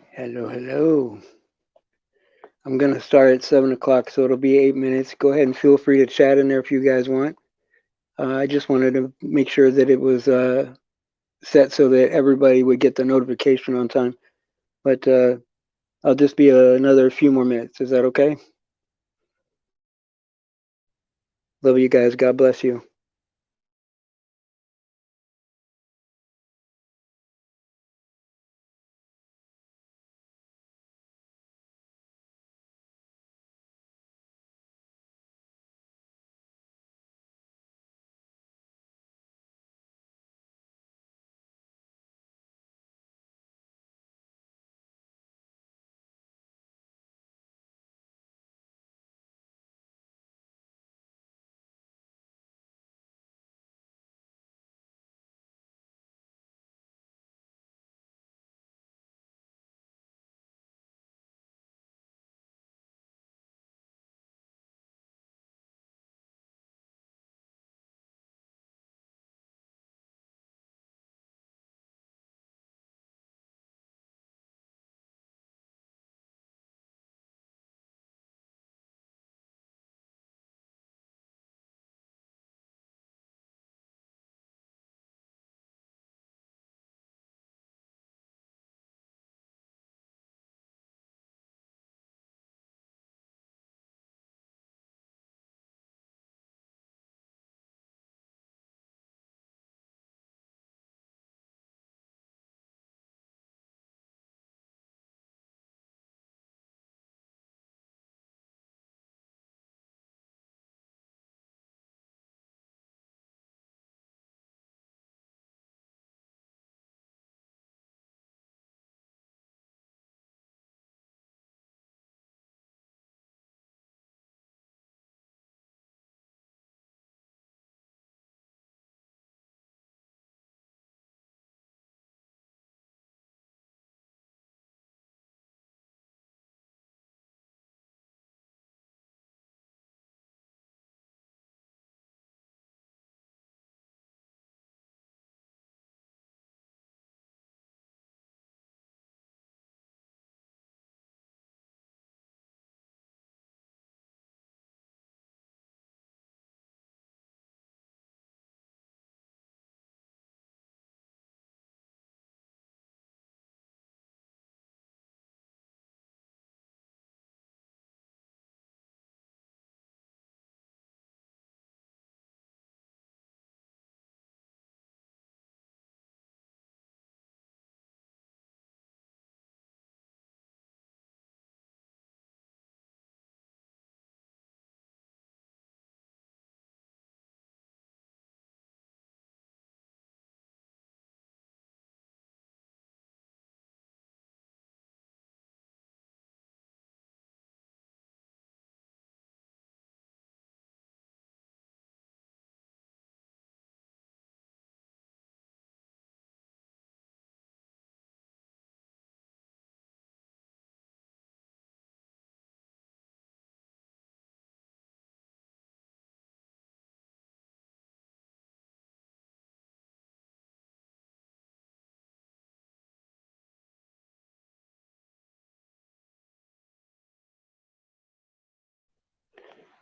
Hello, hello. I'm going to start at 7 o'clock, so it'll be 8 minutes. Go ahead and feel free to chat in there if you guys want. I just wanted to make sure that it was set so that everybody would get the notification on time. But I'll just be another few more minutes. Is that okay? Love you guys. God bless you.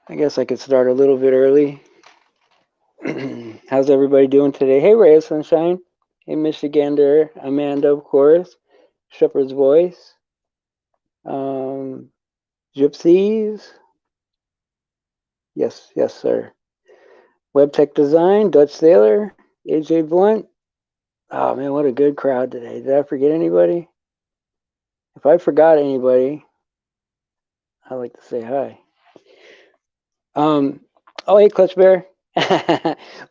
I guess I could start a little bit early. How's everybody doing today? Hey, Ray of Sunshine. Hey, Michigander. Amanda, of course. Shepherd's Voice. Um, Gypsies. Yes, yes, sir. Web Tech Design, Dutch Sailor, AJ Blunt. Oh man, what a good crowd today. Did I forget anybody? If I forgot anybody, I'd like to say hi. Um, oh hey, Clutch Bear.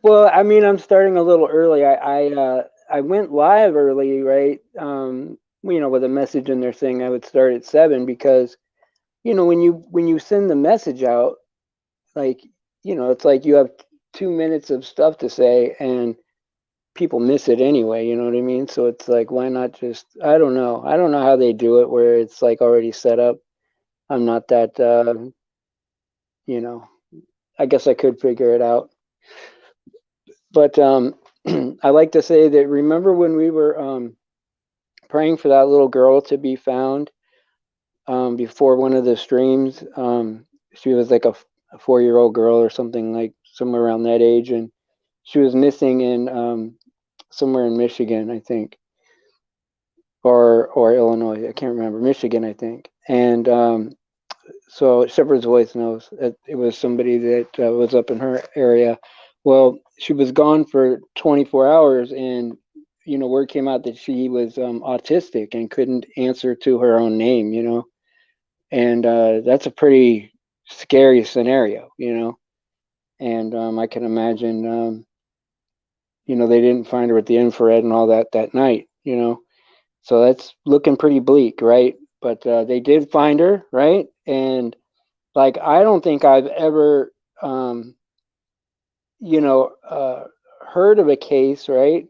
Well, I mean, I'm starting a little early. I went live early, right? With a message in there saying I would start at 7 because when you send the message out, like it's like you have 2 minutes of stuff to say and people miss it anyway, you know what I mean? So it's like, why not just, I don't know. I don't know how they do it where it's like already set up. I'm not that, you know, I guess I could figure it out. But I like to say that remember when we were praying for that little girl to be found before one of the streams. She was like a 4-year-old girl or something, like somewhere around that age, and she was missing in somewhere in Michigan, I think, or Illinois. I can't remember. Michigan, I think. And so Shepherd's Voice knows that it was somebody that was up in her area. Well, she was gone for 24 hours, and word came out that she was autistic and couldn't answer to her own name. And that's a pretty scary scenario. And I can imagine. They didn't find her with the infrared and all that night. So that's looking pretty bleak, right? But they did find her, right? And like, I don't think I've ever, you know, uh, heard of a case, right,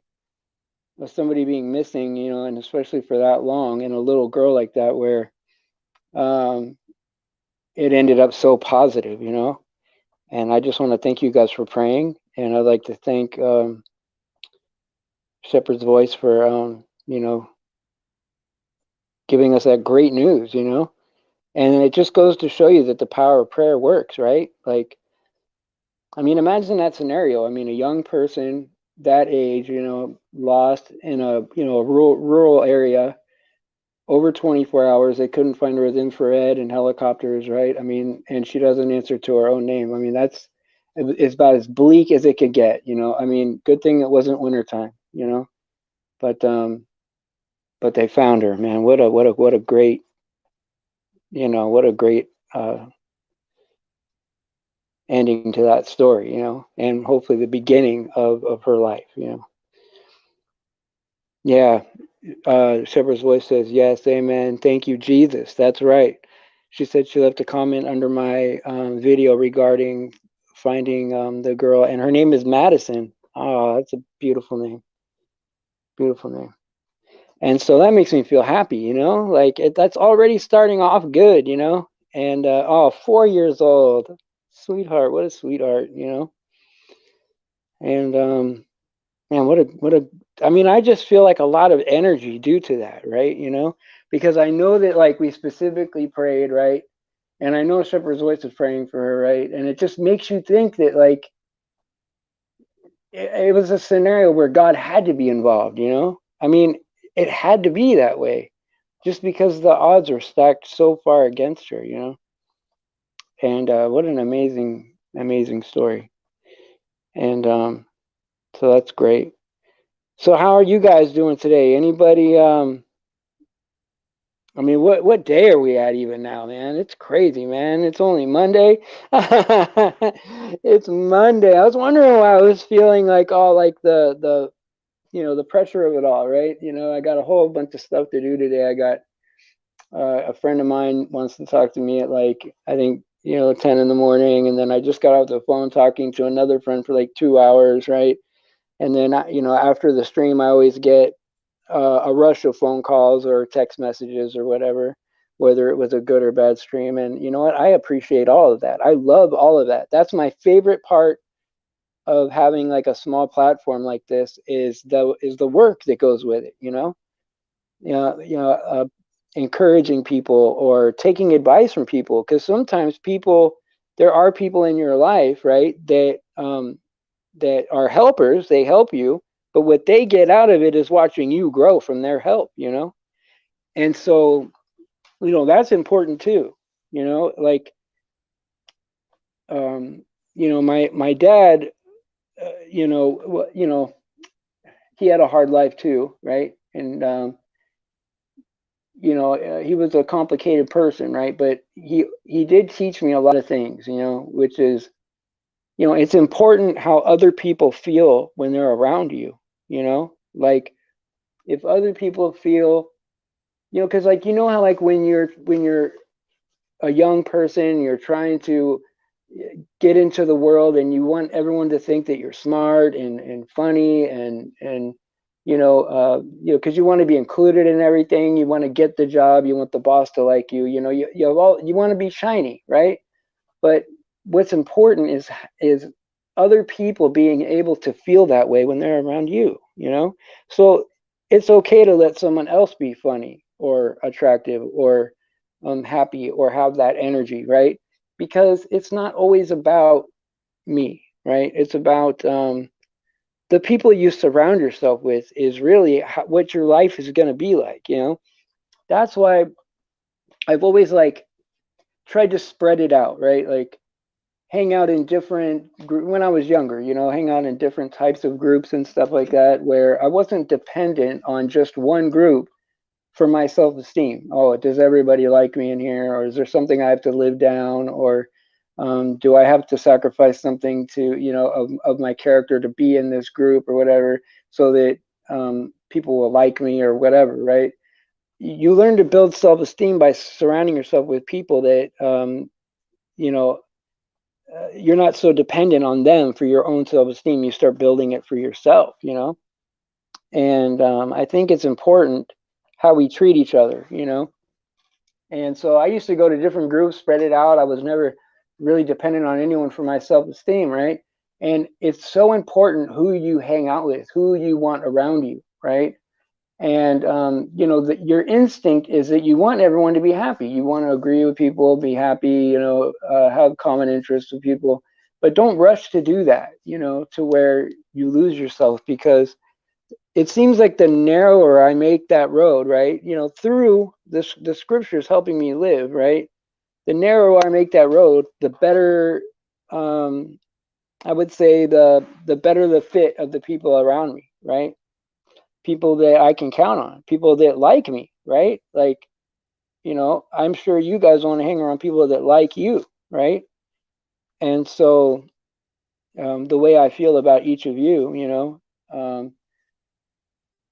of somebody being missing, and especially for that long, and a little girl like that, where um, it ended up so positive. And I just want to thank you guys for praying, and I'd like to thank Shepherd's Voice for, giving us that great news. And it just goes to show you that the power of prayer works, right? Like, I mean, imagine that scenario. I mean, a young person that age, lost in a rural area over 24 hours. They couldn't find her with infrared and helicopters, right? I mean, and she doesn't answer to her own name. I mean, it's about as bleak as it could get. I mean, good thing it wasn't wintertime. But they found her, man. What a great, what a great ending to that story, and hopefully the beginning of her life. Yeah. Shepherd's Voice says, yes, amen. Thank you, Jesus. That's right. She said she left a comment under my video regarding finding the girl, and her name is Madison. Oh, that's a beautiful name. Beautiful name. And so that makes me feel happy, like that's already starting off good. And 4 years old. Sweetheart, what a sweetheart. And man, what a I mean, I just feel like a lot of energy due to that, right? Because I know that, like, we specifically prayed, right? And I know Shepherd's Voice is praying for her, right? And it just makes you think that, like, it was a scenario where God had to be involved. I mean, it had to be that way just because the odds are stacked so far against her. And what an amazing, amazing story. And so that's great. So how are you guys doing today? Anybody I mean, what day are we at even now, man? It's crazy, man. It's only Monday. It's Monday. I was wondering why I was feeling like all like the pressure of it all, right? I got a whole bunch of stuff to do today. I got a friend of mine wants to talk to me at, like, I think 10 in the morning, and then I just got off the phone talking to another friend for like 2 hours, right? And then after the stream, I always get a rush of phone calls or text messages or whatever, whether it was a good or bad stream. And you know what? I appreciate all of that. I love all of that. That's my favorite part of having like a small platform like this, is the work that goes with it. You know, you know, uh, Encouraging people or taking advice from people, because sometimes there are people in your life, right, that are helpers. They help you, but what they get out of it is watching you grow from their help. And so, that's important too. Like, my dad, he had a hard life too, right? And he was a complicated person, right? But he did teach me a lot of things, which is, it's important how other people feel when they're around you. Like, if other people feel, because, like, how, like, when you're a young person, you're trying to get into the world, and you want everyone to think that you're smart and funny, and because you want to be included in everything. You want to get the job. You want the boss to like you. You want to be shiny, right? But what's important is other people being able to feel that way when they're around you. So it's okay to let someone else be funny or attractive or happy or have that energy, right? Because it's not always about me, right? It's about the people you surround yourself with is really what your life is going to be like, you know? That's why I've always like tried to spread it out, right? Like hang out in different when I was younger, you know, hang out in different types of groups and stuff like that where I wasn't dependent on just one group for my self-esteem. Oh, does everybody like me in here, or is there something I have to live down, or do I have to sacrifice something to, you know, of my character to be in this group or whatever, so that people will like me or whatever, right? You learn to build self-esteem by surrounding yourself with people that, you know, you're not so dependent on them for your own self-esteem. You start building it for yourself, you know. And I think it's important how we treat each other, you know. And so I used to go to different groups, spread it out. I was never really dependent on anyone for my self-esteem, right? And it's so important who you hang out with, who you want around you, right? And you know, your instinct is that you want everyone to be happy. You want to agree with people, be happy, you know, have common interests with people, but don't rush to do that, you know, to where you lose yourself, because it seems like the narrower I make that road, right? You know, through this, the scriptures helping me live, right? The narrower I make that road, the better, um, I would say the better the fit of the people around me, right? People that I can count on, people that like me, right? Like, you know, I'm sure you guys want to hang around people that like you, right? And so the way I feel about each of you, um,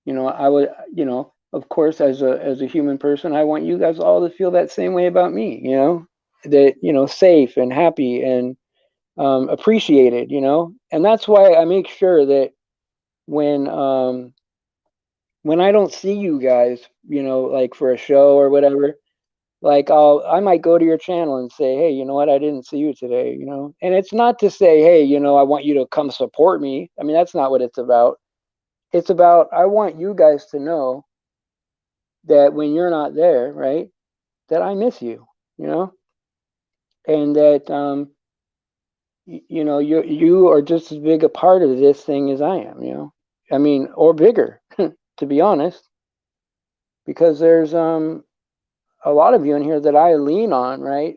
you know, I would, you know, of course, as a human person, I want you guys all to feel that same way about me, you know, that, you know, safe and happy and appreciated, you know, and that's why I make sure that when when I don't see you guys, you know, like for a show or whatever, like I might go to your channel and say, hey, you know what, I didn't see you today, you know, and it's not to say, hey, you know, I want you to come support me. I mean, that's not what it's about. It's about, I want you guys to know that when you're not there, right, that I miss you, you know, and that you know, you are just as big a part of this thing as I am, you know. I mean, or bigger, to be honest, because there's a lot of you in here that I lean on, right,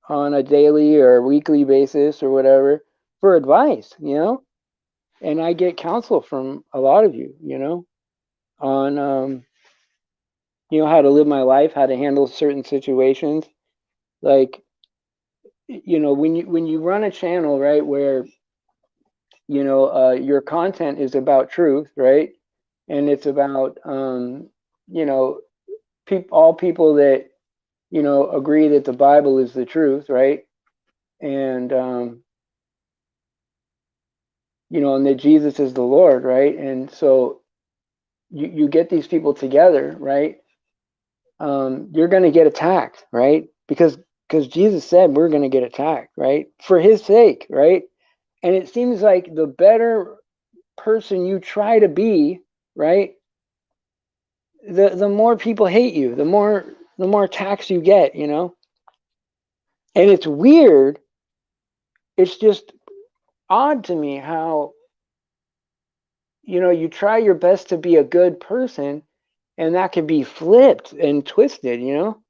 on a daily or weekly basis or whatever for advice, you know, and I get counsel from a lot of you, you know, on you know, how to live my life, how to handle certain situations, like, you know, when you run a channel, right, where, you know, your content is about truth, right, and it's about you know, all people that, you know, agree that the Bible is the truth, right, and you know, and that Jesus is the Lord, right, and so you get these people together, right, you're going to get attacked, right, because Jesus said we're going to get attacked, right, for His sake, right, and it seems like the better person you try to be, right, the more people hate you, the more attacks you get, you know. And it's weird. It's just odd to me how, you know, you try your best to be a good person and that can be flipped and twisted, you know,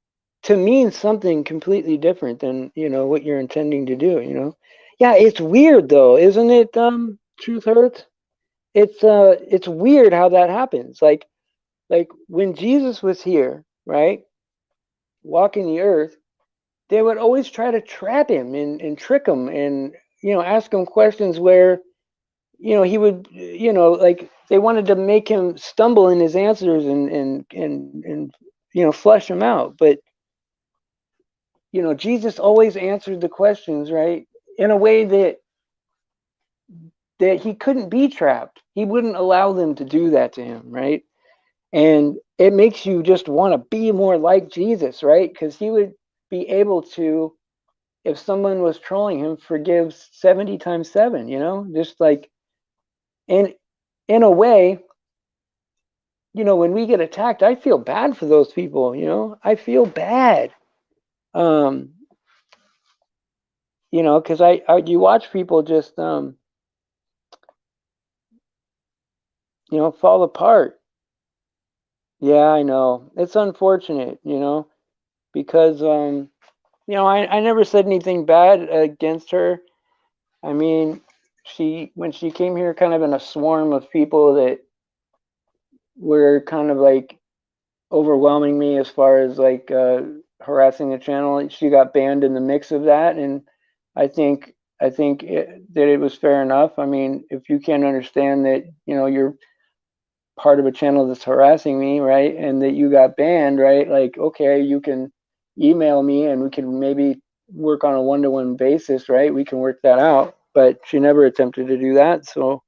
to mean something completely different than, you know, what you're intending to do, you know. Yeah, it's weird though, isn't it? Truth hurts. It's weird how that happens. Like when Jesus was here, right, walking the earth, they would always try to trap him and trick him and, you know, ask him questions where, you know, he would, you know, like they wanted to make him stumble in his answers and you know, flush him out. But, you know, Jesus always answered the questions, right, in a way that he couldn't be trapped. He wouldn't allow them to do that to him, right? And it makes you just want to be more like Jesus, right? Because he would be able to, if someone was trolling him, forgive 70 times 7, you know, just like in in a way, when we get attacked, I feel bad for those people. I feel bad. Um, because you watch people just fall apart. Yeah, I know. It's unfortunate, because I never said anything bad against her. I mean, when she came here kind of in a swarm of people that were kind of like overwhelming me as far as like harassing the channel, she got banned in the mix of that, and I think that it was fair enough. I mean, if you can't understand that, you're part of a channel that's harassing me, right? And that you got banned, right? Like, okay, you can email me and we can maybe work on a one-to-one basis, right? We can work that out. But she never attempted to do that. So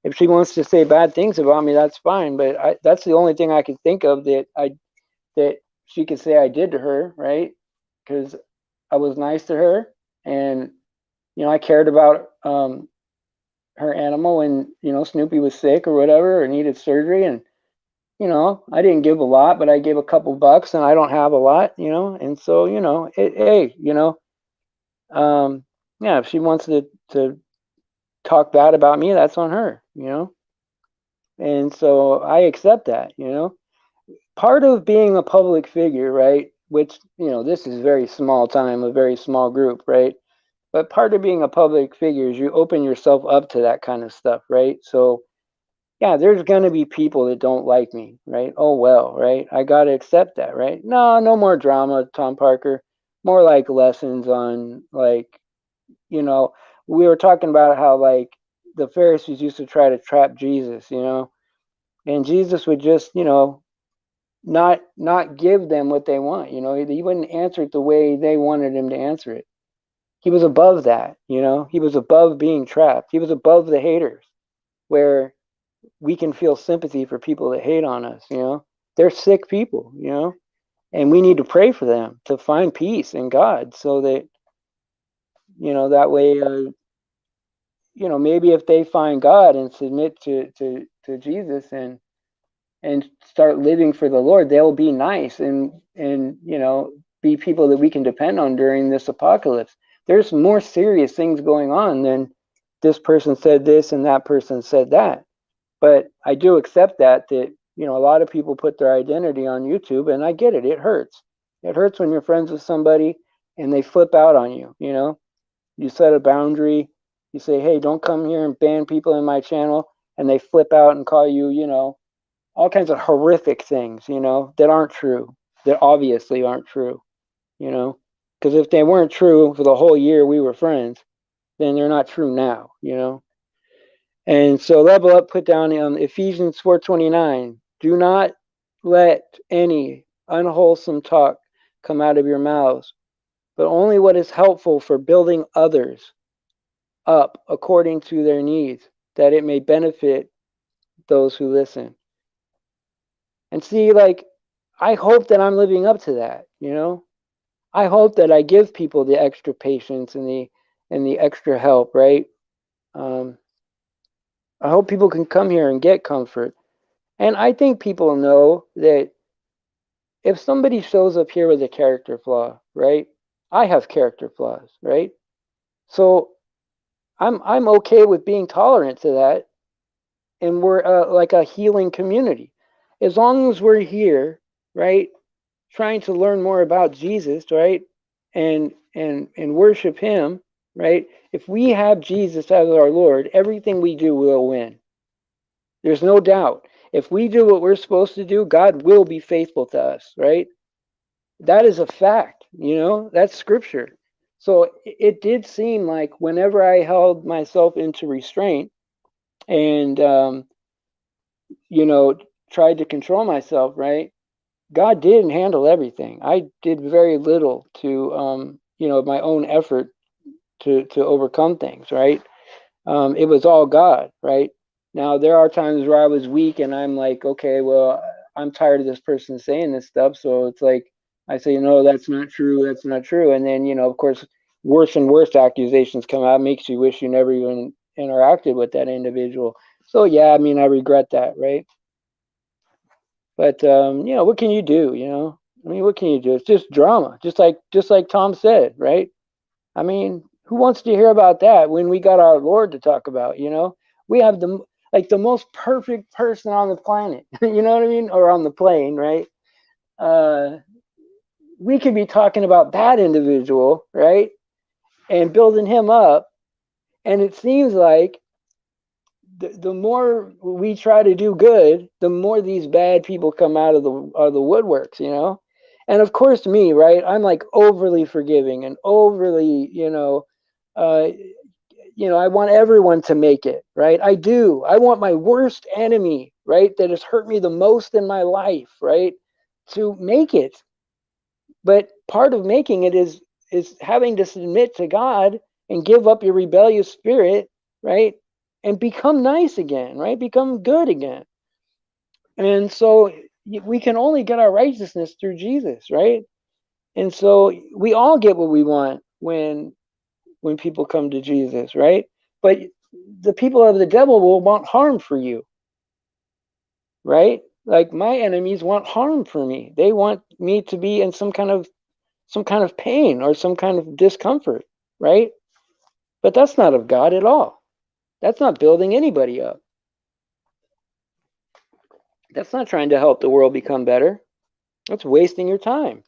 if she wants to say bad things about me, that's fine. But that's the only thing I can think of that she could say I did to her, right? Because I was nice to her, and I cared about her animal when Snoopy was sick or whatever or needed surgery, and I didn't give a lot, but I gave a couple bucks, and I don't have a lot. And so, hey, um, yeah, if she wants to talk bad about me, that's on her. And so I accept that. Part of being a public figure, right? Which, this is very small time, a very small group, right? But part of being a public figure is you open yourself up to that kind of stuff, right? So yeah, there's going to be people that don't like me, right? Oh, well, right? I got to accept that, right? No, no more drama, Tom Parker. More like lessons on, like, you know, we were talking about how, like, the Pharisees used to try to trap Jesus, and Jesus would just, not give them what they want. He wouldn't answer it the way they wanted him to answer it. He was above that. He was above being trapped. He was above the haters, where we can feel sympathy for people that hate on us. They're sick people, and we need to pray for them to find peace in God, so that that way, maybe if they find God and submit to Jesus and start living for the Lord, they'll be nice and be people that we can depend on during this apocalypse. There's more serious things going on than this person said this and that person said that. But I do accept that a lot of people put their identity on YouTube, and I get it. It hurts. It hurts when you're friends with somebody and they flip out on you. You set a boundary. You say, hey, don't come here and ban people in my channel. And they flip out and call you, all kinds of horrific things, that aren't true, that obviously aren't true. Because if they weren't true for the whole year we were friends, then they're not true now. And so Level Up put down Ephesians 4:29. Do not let any unwholesome talk come out of your mouths, but only what is helpful for building others up according to their needs, that it may benefit those who listen. And see, like, I hope that I'm living up to that. I hope that I give people the extra patience and the extra help, right? Um, I hope people can come here and get comfort. And I think people know that if somebody shows up here with a character flaw, right? I have character flaws, right? So I'm okay with being tolerant to that, and we're like a healing community, as long as we're here, right? Trying to learn more about Jesus, right? And worship Him, right? If we have Jesus as our Lord, everything we do will win. There's no doubt. If we do what we're supposed to do, God will be faithful to us, right? That is a fact. That's scripture. So it did seem like whenever I held myself into restraint and, you know, tried to control myself, right? God did handle everything. I did very little to, my own effort to overcome things, right? It was all God, right? Now there are times where I was weak and I'm like, okay, well, I'm tired of this person saying this stuff, so it's like I say, no, that's not true, that's not true, and then of course, worse and worse accusations come out, makes you wish you never even interacted with that individual. So yeah, I mean, I regret that, right? But what can you do? I mean, what can you do? It's just drama, just like Tom said, right? I mean, who wants to hear about that when we got our Lord to talk about? We have the most perfect person on the planet. You know what I mean? Or on the plane, right? Uh, we could be talking about that individual, right? And building him up. And it seems like the more we try to do good, the more these bad people come out of the woodworks, And of course, me, right? I'm like overly forgiving and overly, uh, I want everyone to make it, right? I do. I want my worst enemy, right, that has hurt me the most in my life, right, to make it. But part of making it is having to submit to God and give up your rebellious spirit, right? And become nice again, right? Become good again. And so we can only get our righteousness through Jesus, right? And so we all get what we want when people come to Jesus, right? But the people of the devil will want harm for you, right? Like my enemies want harm for me. They want me to be in some kind of pain or some kind of discomfort, right? But that's not of God at all. That's not building anybody up. That's not trying to help the world become better. That's wasting your time.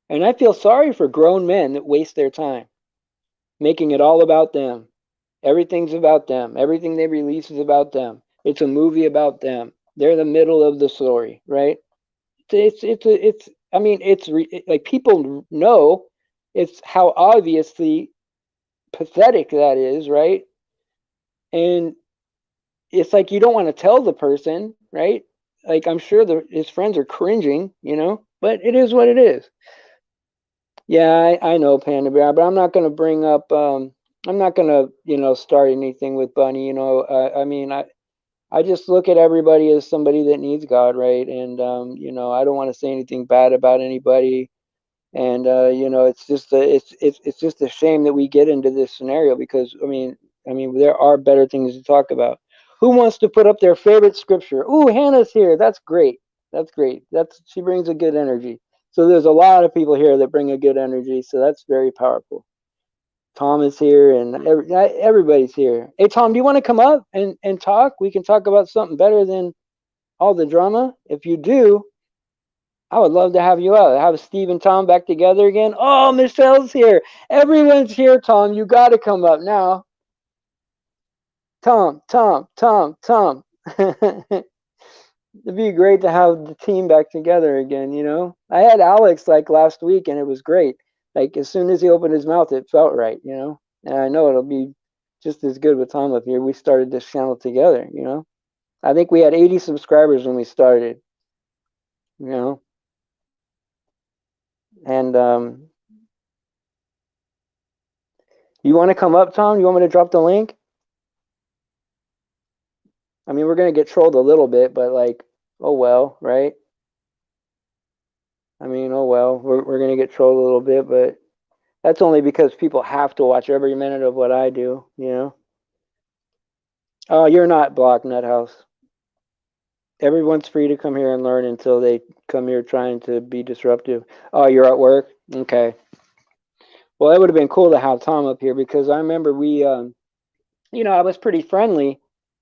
And I feel sorry for grown men that waste their time making it all about them. Everything's about them. Everything they release is about them. It's a movie about them. They're the middle of the story, right? It's I mean, like people know it's how obviously pathetic that is, right? And it's like you don't want to tell the person, right? Like I'm sure his friends are cringing, but it is what it is. Yeah, I know Panda Bear, but I'm not going to bring up. I'm not going to, start anything with Bunny. I mean, I just look at everybody as somebody that needs God, right? And I don't want to say anything bad about anybody. And it's just a shame that we get into this scenario because I mean there are better things to talk about. Who wants to put up their favorite scripture? Ooh, Hannah's here. That's great. That's great. She brings a good energy. So there's a lot of people here that bring a good energy. So that's very powerful. Tom is here, and everybody's here. Hey, Tom, do you want to come up and talk? We can talk about something better than all the drama. If you do, I would love to have you out. Have Steve and Tom back together again. Oh, Michelle's here. Everyone's here, Tom. You got to come up now. Tom, Tom, Tom, Tom. It'd be great to have the team back together again. I had Alex like last week and it was great. Like as soon as he opened his mouth, it felt right. And I know it'll be just as good with Tom up here. We started this channel together. I think we had 80 subscribers when we started, you know. And you want to come up, Tom? You want me to drop the link? I mean, we're gonna get trolled a little bit, but like, oh well, right? I mean, oh well, we're gonna get trolled a little bit, but that's only because people have to watch every minute of what I do. Oh, you're not blocked, Nuthouse. Everyone's free to come here and learn until they come here trying to be disruptive. Oh, you're at work? Okay. Well, it would have been cool to have Tom up here because I remember I was pretty friendly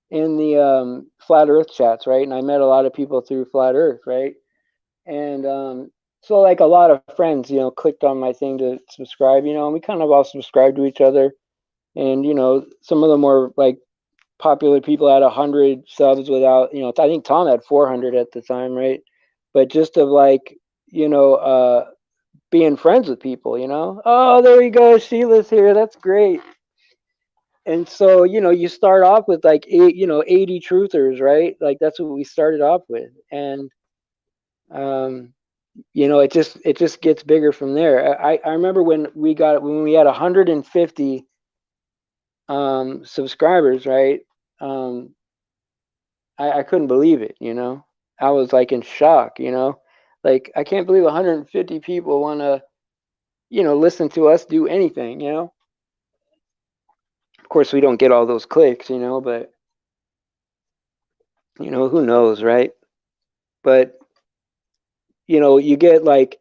in the flat Earth chats, right? And I met a lot of people through flat Earth, right? And so like a lot of friends, clicked on my thing to subscribe, and we kind of all subscribed to each other. And some of the more like popular people had 100 subs without, I think Tom had 400 at the time, right? But just of like, you know, uh, being friends with people. Oh, there you go, Sheila's here. That's great. And so, you start off with like 80 truthers, right? Like that's what we started off with. And um it just gets bigger from there. I remember when we had 150 subscribers, right? Um I couldn't believe it. I was like in shock. Like I can't believe 150 people want to listen to us do anything. Of course we don't get all those clicks, but who knows, right? But you get like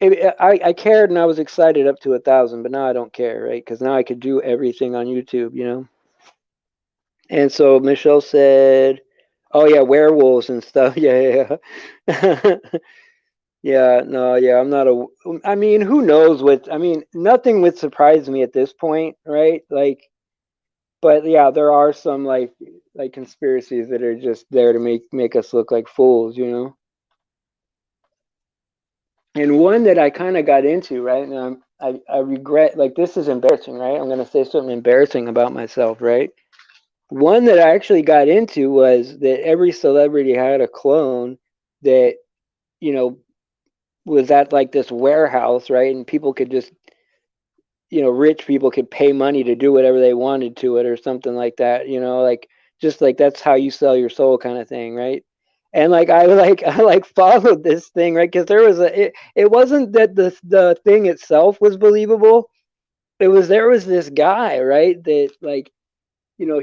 I cared and I was excited up to 1,000, but now I don't care, right? Because now I could do everything on YouTube. And so Michelle said, "Oh yeah, werewolves and stuff." Yeah, yeah. Yeah, no, yeah, I'm not a. I mean, who knows what? I mean, nothing would surprise me at this point, right? Like, but yeah, there are some like conspiracies that are just there to make us look like fools. And one that I kind of got into, right? And I regret, like, this is embarrassing, right? I'm gonna say something embarrassing about myself, right? One that I actually got into was that every celebrity had a clone that you know was at like this warehouse, right? And people could just rich people could pay money to do whatever they wanted to it or something like that, like just like that's how you sell your soul kind of thing, right? And like I followed this thing, right? Because it wasn't that the thing itself was believable. There was this guy, right? That like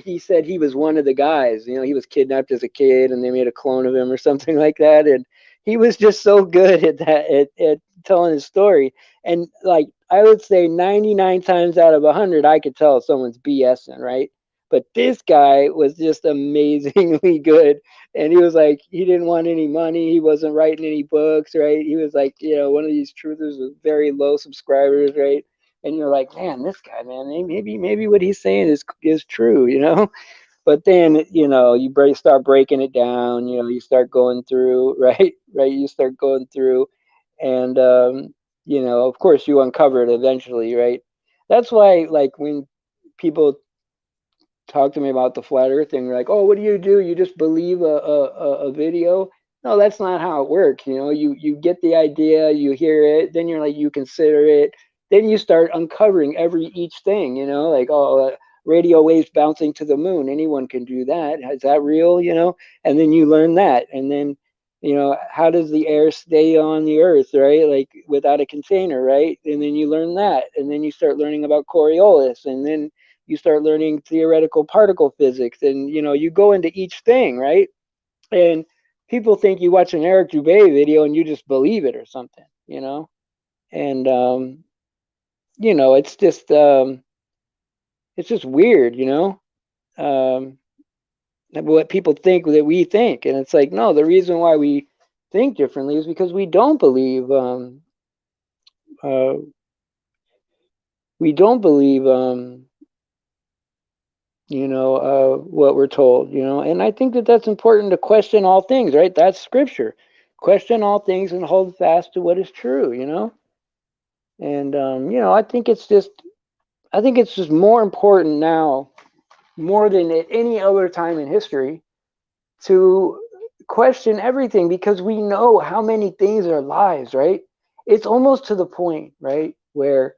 he said he was one of the guys. He was kidnapped as a kid and they made a clone of him or something like that. And he was just so good at that, at telling his story. And like, I would say 99 times out of 100, I could tell someone's BSing, right? But this guy was just amazingly good. And he was like, he didn't want any money. He wasn't writing any books, right? He was like, one of these truthers with very low subscribers, right? And you're like, man, this guy, man, maybe what he's saying is true. But then start breaking it down. You start going through, right. You start going through, and of course, you uncover it eventually, right? That's why, like, when people talk to me about the flat earth thing, like, oh, what do? You just believe a video? No, that's not how it works. You get the idea, you hear it, then you're like, you consider it, then you start uncovering each thing, like, oh, radio waves bouncing to the moon, anyone can do that. Is that real? And then you learn that, and then how does the air stay on the earth, right? Like, without a container, right? And then you learn that, and then you start learning about Coriolis, and then you start learning theoretical particle physics, and you go into each thing, right? And people think you watch an Eric Dubay video and you just believe it or something. And it's just weird. um, what people think that we think, and it's like, no, the reason why we think differently is because uh, we don't believe what we're told. And I think that that's important to question all things, right? That's scripture. Question all things and hold fast to what is true. And I think it's just more important now, more than at any other time in history, to question everything, because we know how many things are lies, right? It's almost to the point, right, where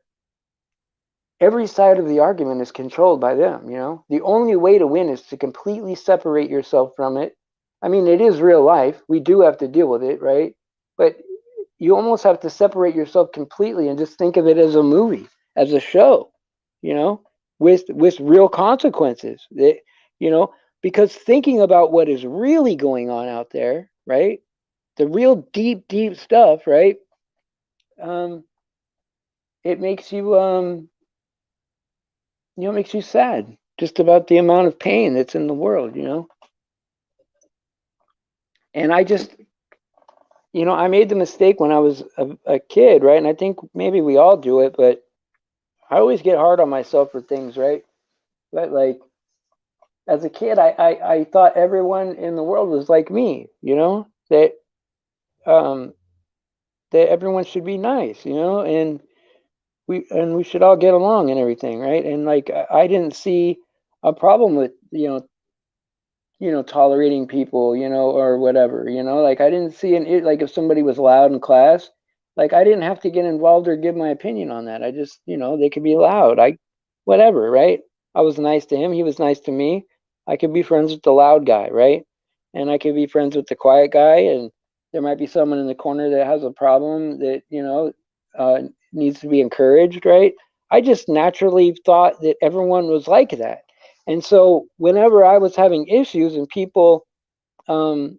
every side of the argument is controlled by them. The only way to win is to completely separate yourself from it. I mean, it is real life. We do have to deal with it, right? But you almost have to separate yourself completely and just think of it as a movie, as a show, you know, with real consequences. You know, because thinking about what is really going on out there, right? The real deep, deep stuff, right? Um, it makes it makes you sad just about the amount of pain that's in the world. And I made the mistake when I was a kid, right? And I think maybe we all do it, but I always get hard on myself for things, right? But like, as a kid, I thought everyone in the world was like me, um, that everyone should be nice, and we should all get along and everything, right? And like, I didn't see a problem with tolerating people, or whatever, like, I didn't see like, if somebody was loud in class, like, I didn't have to get involved or give my opinion on that. I just, they could be loud. Whatever, right? I was nice to him. He was nice to me. I could be friends with the loud guy, right? And I could be friends with the quiet guy. And there might be someone in the corner that has a problem that, needs to be encouraged, right? I just naturally thought that everyone was like that. And so whenever I was having issues and people, um,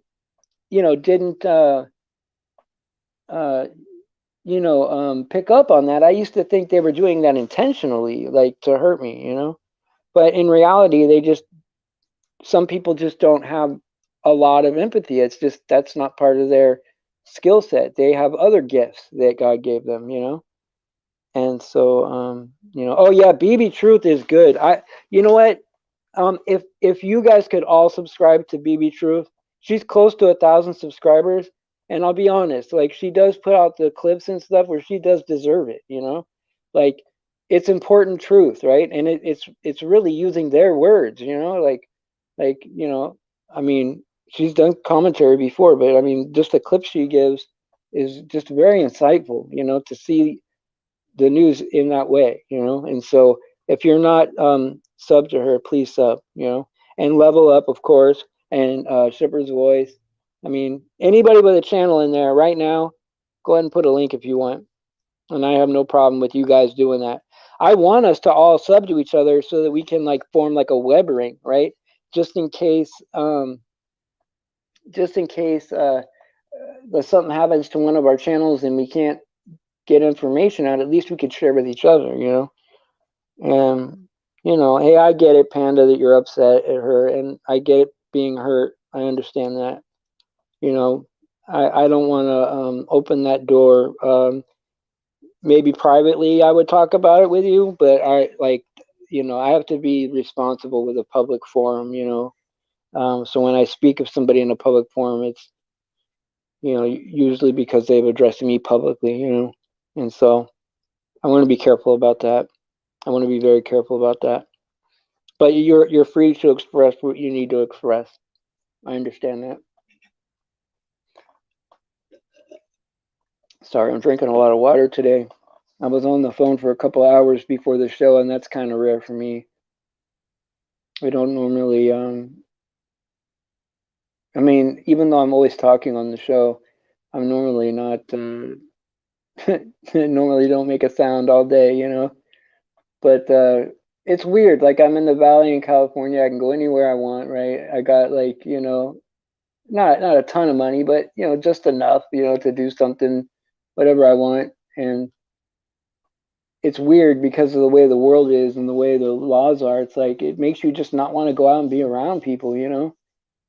didn't uh, pick up on that. I used to think they were doing that intentionally, like to hurt me. But in reality, some people just don't have a lot of empathy. It's just that's not part of their skill set. They have other gifts that God gave them. And so, oh yeah, BB Truth is good. You know what? If you guys could all subscribe to BB Truth, she's close to 1,000 subscribers, and I'll be honest, like she does put out the clips and stuff where she does deserve it. Like it's important truth, right? And it's really using their words. Like I mean, she's done commentary before, but I mean, just the clips she gives is just very insightful. To see the news in that way. And so if you're not sub to her, please sub. And Level Up, of course, and Shipper's Voice. I mean, anybody with a channel in there right now, go ahead and put a link if you want. And I have no problem with you guys doing that. I want us to all sub to each other so that we can like form like a web ring, right? Just in case, something happens to one of our channels and we can't get information out. At least we could share with each other. And hey, I get it, Panda, that you're upset at her, and I get it being hurt. I understand that. I don't want to open that door. Maybe privately, I would talk about it with you, but I have to be responsible with a public forum. So when I speak of somebody in a public forum, it's usually because they've addressed me publicly. And so I want to be careful about that. I want to be very careful about that. But you're free to express what you need to express. I understand that. Sorry, I'm drinking a lot of water today. I was on the phone for a couple hours before the show, and that's kind of rare for me. I don't normally. I mean, even though I'm always talking on the show, I'm normally not. Normally don't make a sound all day. But it's weird. Like I'm in the Valley in California. I can go anywhere I want, right? I got like not a ton of money, but just enough, to do something, whatever I want. And it's weird because of the way the world is and the way the laws are. It's like it makes you just not want to go out and be around people.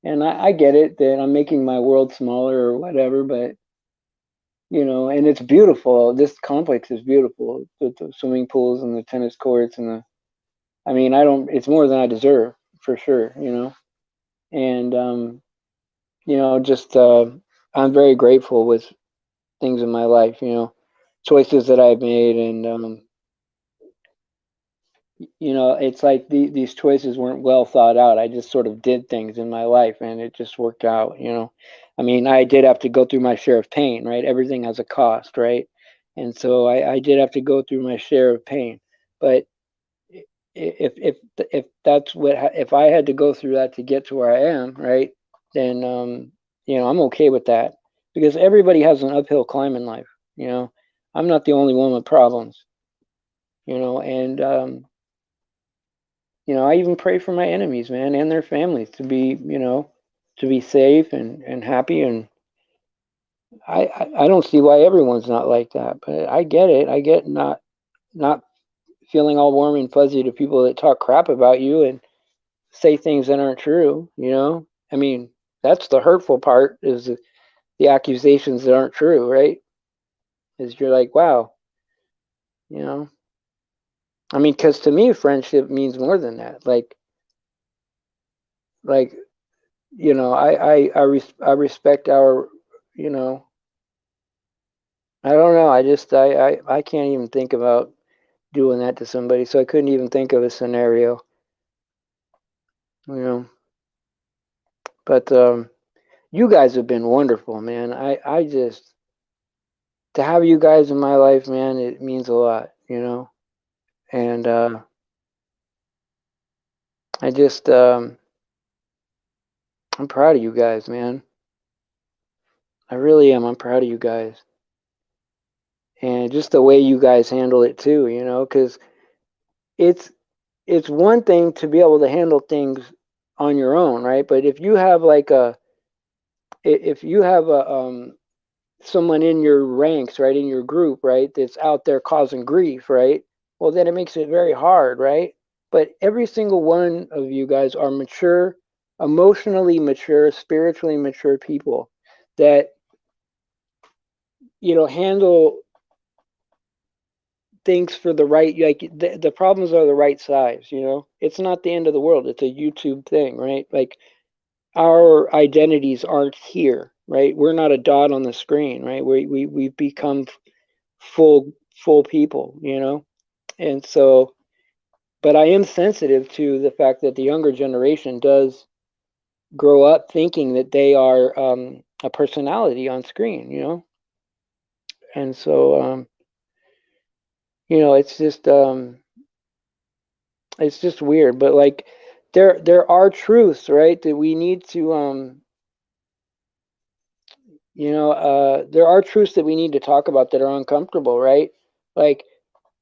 And I get it that I'm making my world smaller or whatever, but and it's beautiful. This complex is beautiful. The swimming pools and the tennis courts and I mean, I don't. It's more than I deserve for sure. And just I'm very grateful with things in my life. Choices that I've made, and it's like these choices weren't well thought out. I just sort of did things in my life, and it just worked out. I mean, I did have to go through my share of pain, right? Everything has a cost, right? And so I did have to go through my share of pain, but if that's if I had to go through that to get to where I am, right? Then I'm okay with that because everybody has an uphill climb in life. You know, I'm not the only one with problems. And I even pray for my enemies, man, and their families to be safe and happy. And I don't see why everyone's not like that, but I get it. I get not feeling all warm and fuzzy to people that talk crap about you and say things that aren't true. I mean, that's the hurtful part is the accusations that aren't true, right? Is you're like, wow, you know. I mean, because to me, friendship means more than that. Like I respect our, you know, I don't know. I can't even think about doing that to somebody. So I couldn't even think of a scenario, you know. But you guys have been wonderful, man. I just to have you guys in my life, man, it means a lot. And I just I'm proud of you guys, man. I really am. I'm proud of you guys. And just the way you guys handle it too, because it's it's one thing to be able to handle things on your own, right? But if you have like if you have someone in your ranks, right, in your group, right, that's out there causing grief, right, well, then it makes it very hard, right? But every single one of you guys are mature, emotionally mature, spiritually mature people that, handle things for the right, like the problems are the right size, it's not the end of the world. It's a YouTube thing, right? Like our identities aren't here, right? We're not a dot on the screen, right? We've become full people, and so, but I am sensitive to the fact that the younger generation does grow up thinking that they are a personality on screen, and so it's just weird. But like there are truths, right, that we need to there are truths that we need to talk about that are uncomfortable, right? Like,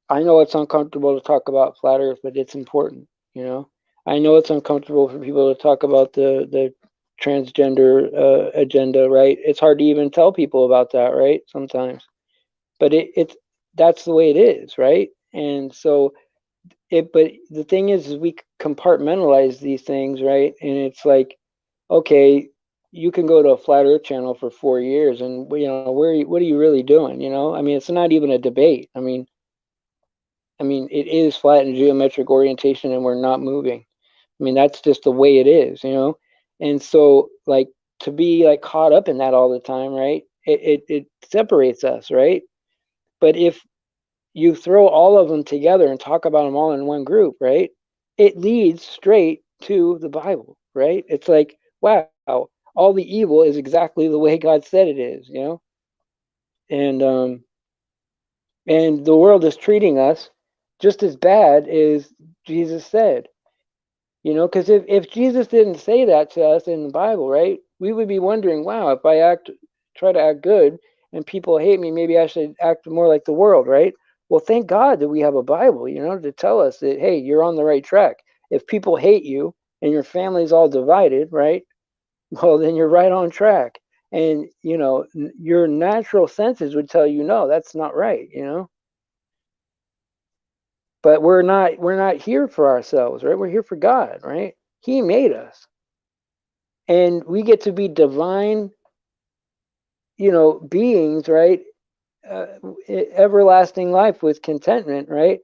I know it's uncomfortable to talk about flat Earth, but it's important. I know it's uncomfortable for people to talk about the transgender agenda, right? It's hard to even tell people about that, right? Sometimes, but it's that's the way it is, right? And so but the thing is we compartmentalize these things, right? And it's like, okay, you can go to a flat Earth channel for 4 years, and what are you really doing? I mean, it's not even a debate. I mean, it is flat in geometric orientation, and we're not moving. I mean, that's just the way it is. And so, like, to be like caught up in that all the time, right? It separates us, right? But if you throw all of them together and talk about them all in one group, right? It leads straight to the Bible, right? It's like, wow, all the evil is exactly the way God said it is. And the world is treating us just as bad as Jesus said. Because if Jesus didn't say that to us in the Bible, right, we would be wondering, wow, if I try to act good and people hate me, maybe I should act more like the world, right? Well, thank God that we have a Bible, to tell us that, hey, you're on the right track. If people hate you and your family's all divided, right, well, then you're right on track. And, your natural senses would tell you, no, that's not right. But we're not here for ourselves, right? We're here for God, right? He made us. And we get to be divine, beings, right? uh, Everlasting life with contentment, right?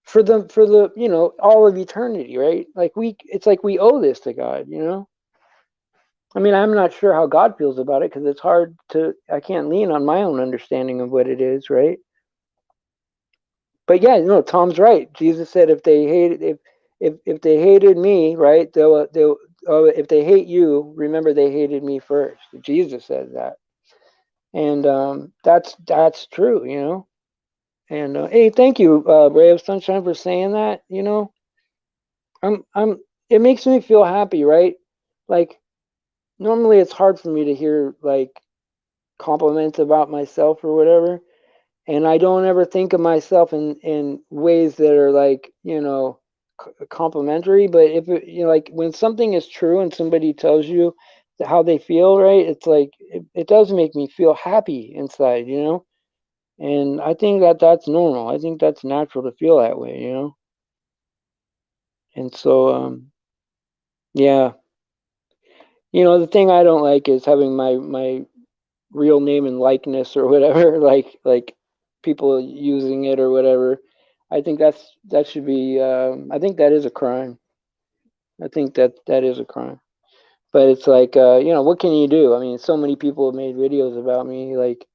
For the all of eternity, right? Like it's like we owe this to God. I mean, I'm not sure how God feels about it, because it's hard to, I can't lean on my own understanding of what it is, right? But yeah, Tom's right. Jesus said, if they hated me, right, they'll if they hate you, remember they hated me first. Jesus said that. And that's true. And hey, thank you, Ray of Sunshine, for saying that. I'm it makes me feel happy, right? Like, normally it's hard for me to hear like compliments about myself or whatever, and I don't ever think of myself in ways that are like, complimentary. But if like when something is true and somebody tells you how they feel, right, it's like it does make me feel happy inside. And I think that that's normal. I think that's natural to feel that way. And so, yeah, the thing I don't like is having my real name and likeness or whatever, like people using it or whatever. I think that should be. I think that is a crime. I think that is a crime. But it's like, what can you do? I mean, so many people have made videos about me. Like,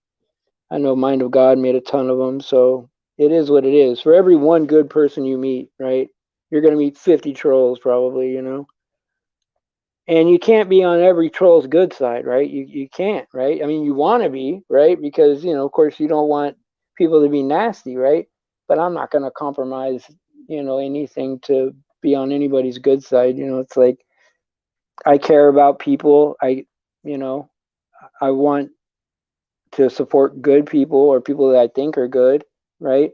I know Mind of God made a ton of them. So it is what it is. For every one good person you meet, right, you're gonna meet 50 trolls probably. And you can't be on every troll's good side, right? You can't, right? I mean, you want to be, right? Because, of course, you don't want people to be nasty, right? But I'm not going to compromise, anything to be on anybody's good side. It's like, I care about people. You know, I want to support good people, or people that I think are good, right?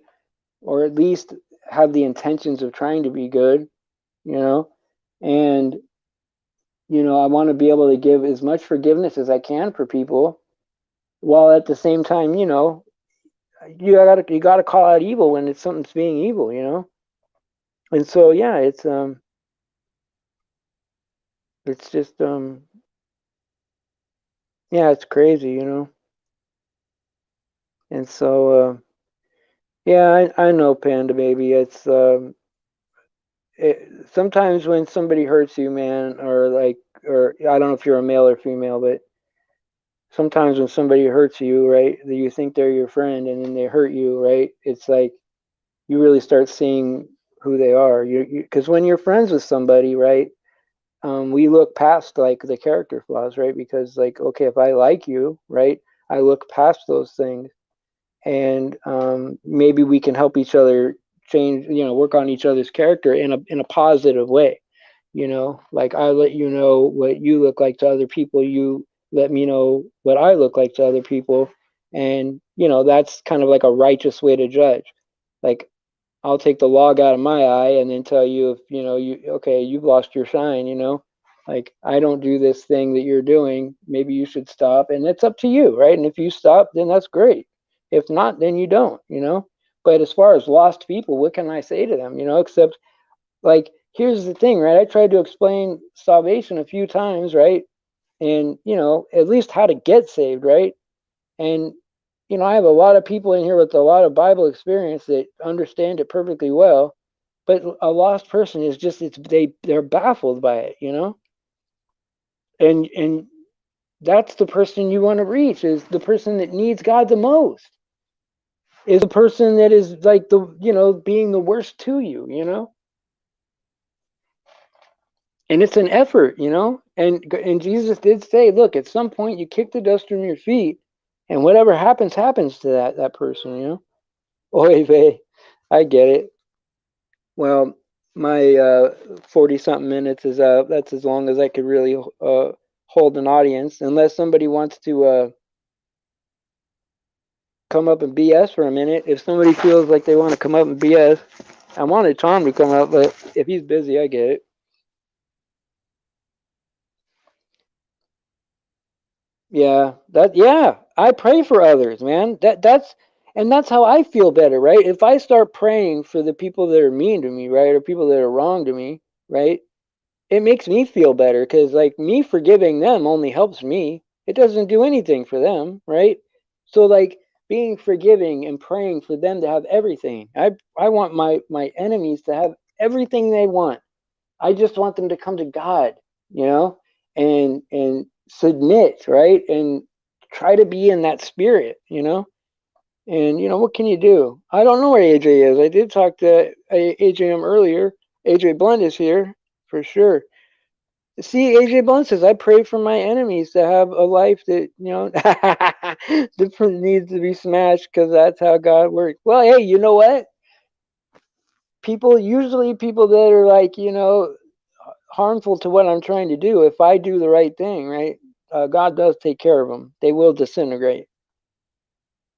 Or at least have the intentions of trying to be good, you know? And I want to be able to give as much forgiveness as I can for people, while at the same time, you gotta call out evil when it's something's being evil. And so yeah, it's just yeah, it's crazy. And so yeah, I know, Panda Baby. Sometimes when somebody hurts you, man, or I don't know if you're a male or female, but sometimes when somebody hurts you, right, you think they're your friend, and then they hurt you, right? It's like you really start seeing who they are. Because when you're friends with somebody, right, we look past like the character flaws, right? Because like, okay, if I like you, right, I look past those things, and maybe we can help each other change, work on each other's character in a positive way. Like I let you know what you look like to other people, you let me know what I look like to other people, and that's kind of like a righteous way to judge. Like I'll take the log out of my eye and then tell you if you've lost your shine. Like I don't do this thing that you're doing. Maybe you should stop, and it's up to you, right? And if you stop, then that's great. If not, then you don't. But as far as lost people, what can I say to them? Except like here's the thing, right? I tried to explain salvation a few times, right? And at least how to get saved, right? And I have a lot of people in here with a lot of Bible experience that understand it perfectly well, but a lost person is just they're baffled by it. And that's the person you want to reach, is the person that needs God the most. Is the person that is like being the worst to you. And it's an effort. And Jesus did say, look, at some point you kick the dust from your feet, and whatever happens to that person. Oy vey, I get it. Well, my 40 something minutes is up. That's as long as I could really hold an audience, unless somebody wants to come up and BS for a minute. If somebody feels like they want to come up and BS, I wanted Tom to come up, but if he's busy, I get it. Yeah, I pray for others, man. That's how I feel better, right? If I start praying for the people that are mean to me, right, or people that are wrong to me, right, it makes me feel better, because like me forgiving them only helps me. It doesn't do anything for them, right? So like being forgiving and praying for them to have everything. I want my enemies to have everything they want. I just want them to come to God, you know, and submit, right? And try to be in that spirit. And what can you do? I don't know where AJ is. I did talk to AJM earlier. AJ Blunt is here for sure. See, AJ Blunt says, I pray for my enemies to have a life that, different needs to be smashed, because that's how God works. Well, hey, you know what? Usually people that are like, harmful to what I'm trying to do, if I do the right thing, right, God does take care of them. They will disintegrate,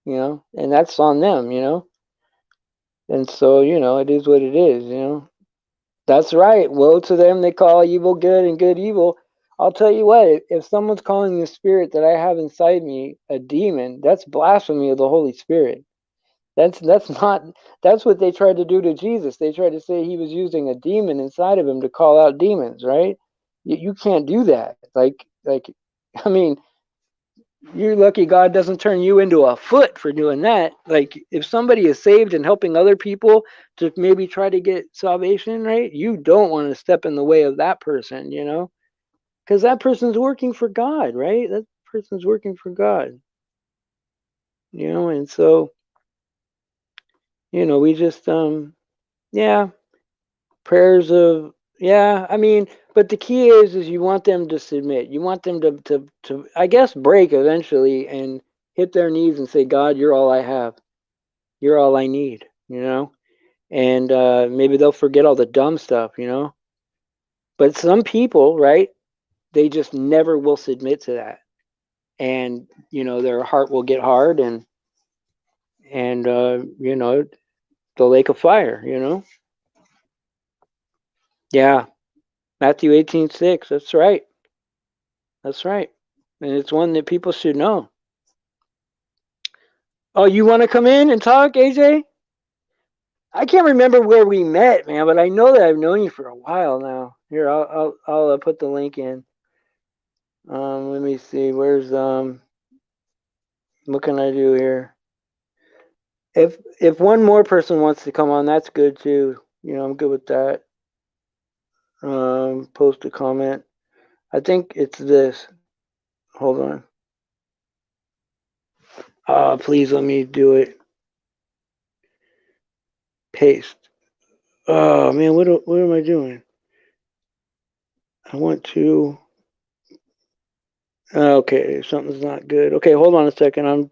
and that's on them. And so, it is what it is. That's right. Woe to them they call evil good and good evil. I'll tell you what, if someone's calling the spirit that I have inside me a demon, that's blasphemy of the Holy Spirit. That's not that's what they tried to do to Jesus. They tried to say he was using a demon inside of him to call out demons, right? You can't do that. Like I mean, you're lucky God doesn't turn you into a foot for doing that. Like if somebody is saved and helping other people to maybe try to get salvation, right? You don't want to step in the way of that person. Because that person's working for God, right? That person's working for God. And so, we just yeah, prayers of, yeah, I mean, but the key is you want them to submit. You want them to I guess break eventually and hit their knees and say, God, you're all I have. You're all I need. And maybe they'll forget all the dumb stuff. But some people, right, they just never will submit to that. And, their heart will get hard, and the lake of fire. Yeah. Matthew 18:6. That's right. That's right. And it's one that people should know. Oh, you want to come in and talk, AJ? I can't remember where we met, man, but I know that I've known you for a while now. Here, I'll put the link in. Let me see. Where's what can I do here? If one more person wants to come on, that's good too. I'm good with that. Post a comment. I think it's this. Hold on. Please let me do it. Paste. Oh man, what am I doing? I want to. Okay, something's not good. Okay, hold on a second. I'm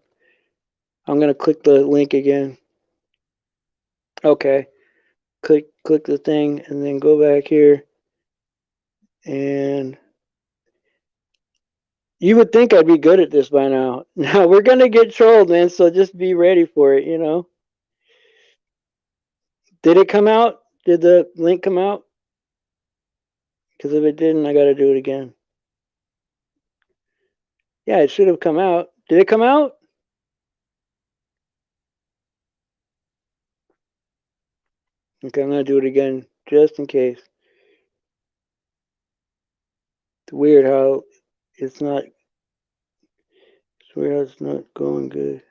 gonna click the link again. Okay, click the thing and then go back here. And you would think I'd be good at this by now. Now we're gonna get trolled, man. So just be ready for it. Did it come out? Did the link come out? Because if it didn't, I gotta do it again. Yeah, it should have come out. Did it come out? Okay, I'm gonna do it again just in case. It's weird how it's not. It's weird how it's not going good.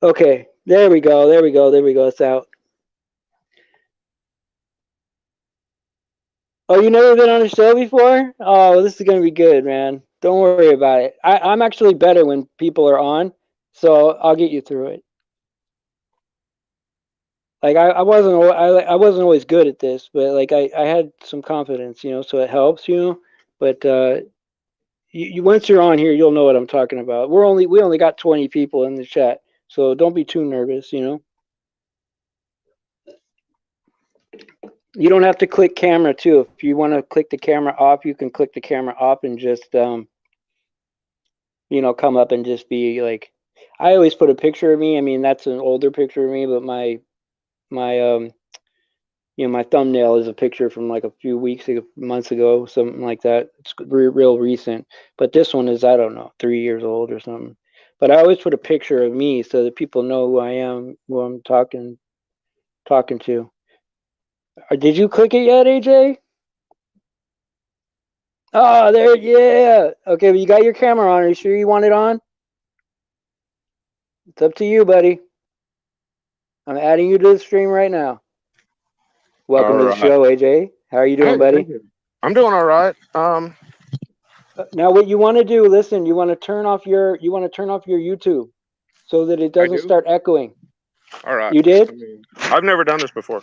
Okay, there we go. There we go. There we go. It's out. Oh, you never been on a show before? Oh, this is gonna be good, man. Don't worry about it. I'm actually better when people are on, so I'll get you through it. Like I wasn't always good at this, but like I had some confidence, so it helps. But once you're on here, you'll know what I'm talking about. We only got 20 people in the chat, so don't be too nervous. You don't have to click camera too. If you want to click the camera off, you can click the camera off and just come up and just be like. I always put a picture of me. I mean, that's an older picture of me, but my my thumbnail is a picture from like a few weeks ago, months ago, something like that. It's real recent. But this one is, I don't know, 3 years old or something. But I always put a picture of me so that people know who I am, who I'm talking to. Did you click it yet, AJ? Oh, there, yeah. Okay, well, you got your camera on. Are you sure you want it on? It's up to you, buddy. I'm adding you to the stream right now. All Welcome to the right. show, AJ. How are you Hey, doing, thank buddy? you. I'm doing all right. Now, what you want to do? Listen, you want to turn off your YouTube so that it I doesn't do. start echoing. All right. You did? I mean, I've never done this before.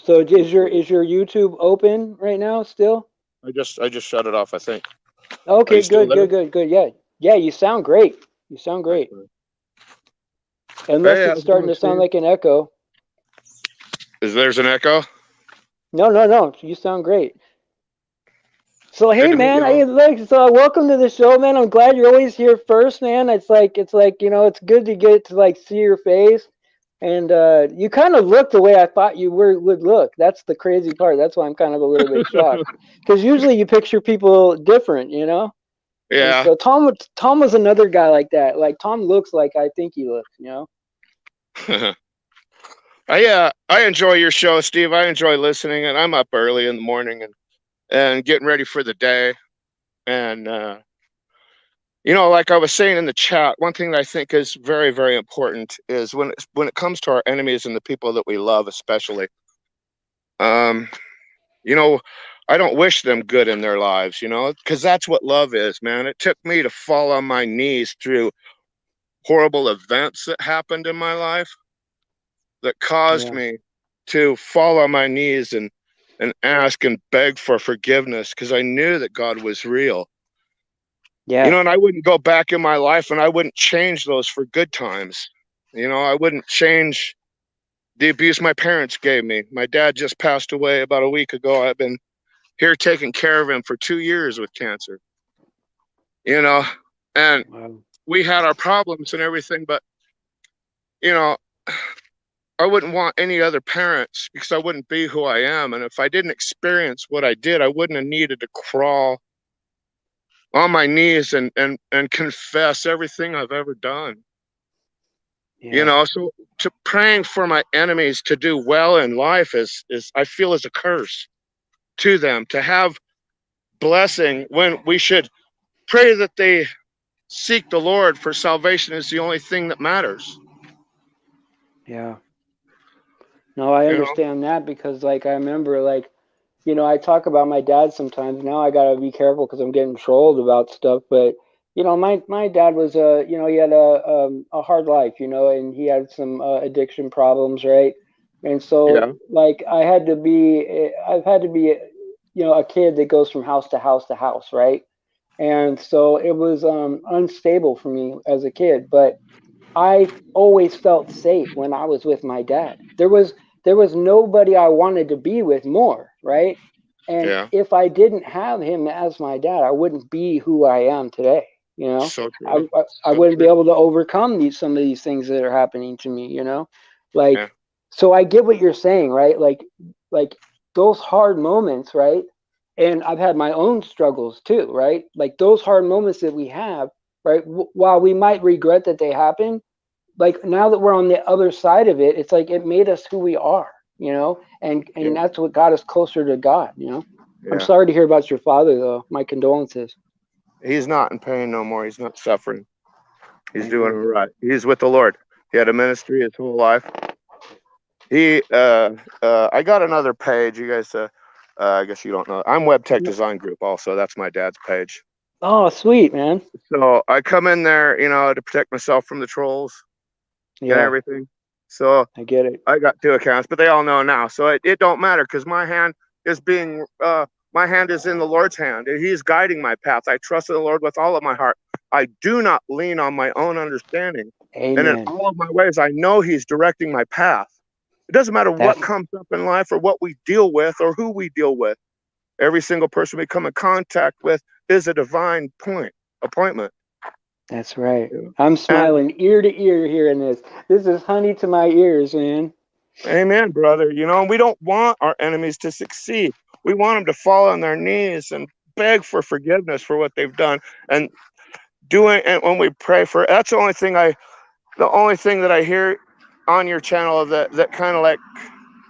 So is your YouTube open right now still? I just shut it off. I think. Are Okay, you still good, there? good, good, good. Yeah, yeah. You sound great. You sound great. Okay. Unless Hey, it's how's it starting going, to sound Steve? like an echo. There's an echo? No, no, no. You sound great. So Good hey to meet man, y'all. welcome to the show, man. I'm glad you're always here first, man. It's like it's good to get to like see your face, and you kind of look the way I thought you would look. That's the crazy part. That's why I'm kind of a little bit shocked, because usually you picture people different. And Yeah. so Tom was another guy like that. Like Tom looks like I think he looks. I enjoy your show, Steve. I enjoy listening, and I'm up early in the morning and getting ready for the day. And like I was saying in the chat, one thing that I think is very, very important is when it comes to our enemies and the people that we love, especially. Um, you know, I don't wish them good in their lives, because that's what love is, man. It took me to fall on my knees through horrible events that happened in my life that caused Yeah, me to fall on my knees and ask and beg for forgiveness because I knew that God was real. yeah, And I wouldn't go back in my life and I wouldn't change those for good times. I wouldn't change the abuse my parents gave me. My dad just passed away about a week ago. I've been here taking care of him for 2 years with cancer, you know, and wow, we had our problems and everything, but, you know, I wouldn't want any other parents because I wouldn't be who I am. And if I didn't experience what I did, I wouldn't have needed to crawl on my knees and confess everything I've ever done. Yeah. So to praying for my enemies to do well in life is I feel is a curse to them to have blessing when we should pray that they seek the Lord, for salvation is the only thing that matters. Yeah. No, I You know? understand that because, like, I remember, like, I talk about my dad sometimes. Now I gotta be careful because I'm getting trolled about stuff. But my dad was he had a hard life, and he had some addiction problems, right? And so, Yeah, like, I've had to be, a kid that goes from house to house to house, right? And so it was unstable for me as a kid, but I always felt safe when I was with my dad. There was nobody I wanted to be with more, right? And yeah, if I didn't have him as my dad, I wouldn't be who I am today. You know, so I true, I, I so wouldn't be true. able to overcome some of these things that are happening to me. Yeah, Like, so I get what you're saying, right? Like those hard moments, right? And I've had my own struggles too, right? Like those hard moments that we have, right? While we might regret that they happened, like now that we're on the other side of it, it's like it made us who we are, and yeah, that's what got us closer to God. I'm yeah. sorry to hear about your father, though. My condolences. He's not in pain no more. He's not suffering. He's doing all Amen. right. He's with the Lord. He had a ministry his whole life. He I got another page. You guys I guess you don't know. I'm Web Tech Design Group also. That's my dad's page. Oh, sweet, man. So I come in there, to protect myself from the trolls and Yeah, everything. So I get it. I got two accounts, but they all know now. So it don't matter because my hand is in the Lord's hand. He's guiding my path. I trust in the Lord with all of my heart. I do not lean on my own understanding. And in Amen. all of my ways, I know He's directing my path. It doesn't matter what That's comes up in life or what we deal with or who we deal with. Every single person we come in contact with is a divine appointment. that's right. You know? I'm And smiling ear to ear hearing this. This is honey to my ears, man. amen, brother. We don't want our enemies to succeed. We want them to fall on their knees and beg for forgiveness for what they've done. And and when we pray for, that's the only thing that I hear on your channel that kind of like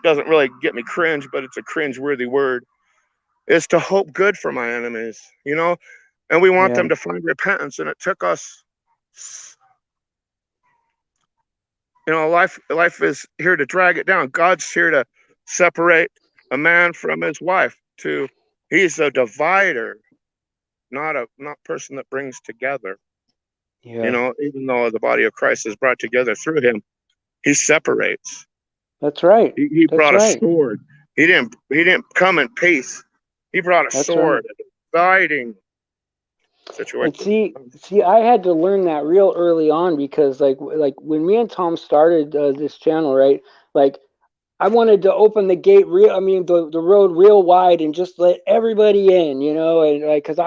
doesn't really get me cringe, but it's a cringe worthy word, is to hope good for my enemies. And we want Yeah, them to find repentance. And it took us, life is here to drag it down. God's here to separate a man from his wife. He's a divider, not person that brings together. yeah. Even though the body of Christ is brought together through him, he separates. That's right. He That's brought a right. sword. He didn't come in peace. He brought a That's right. sword, a dividing And situation. see, I had to learn that real early on because, like when me and Tom started this channel, right? Like I wanted to open the gate real, I mean, the road real wide and just let everybody in, and like, cause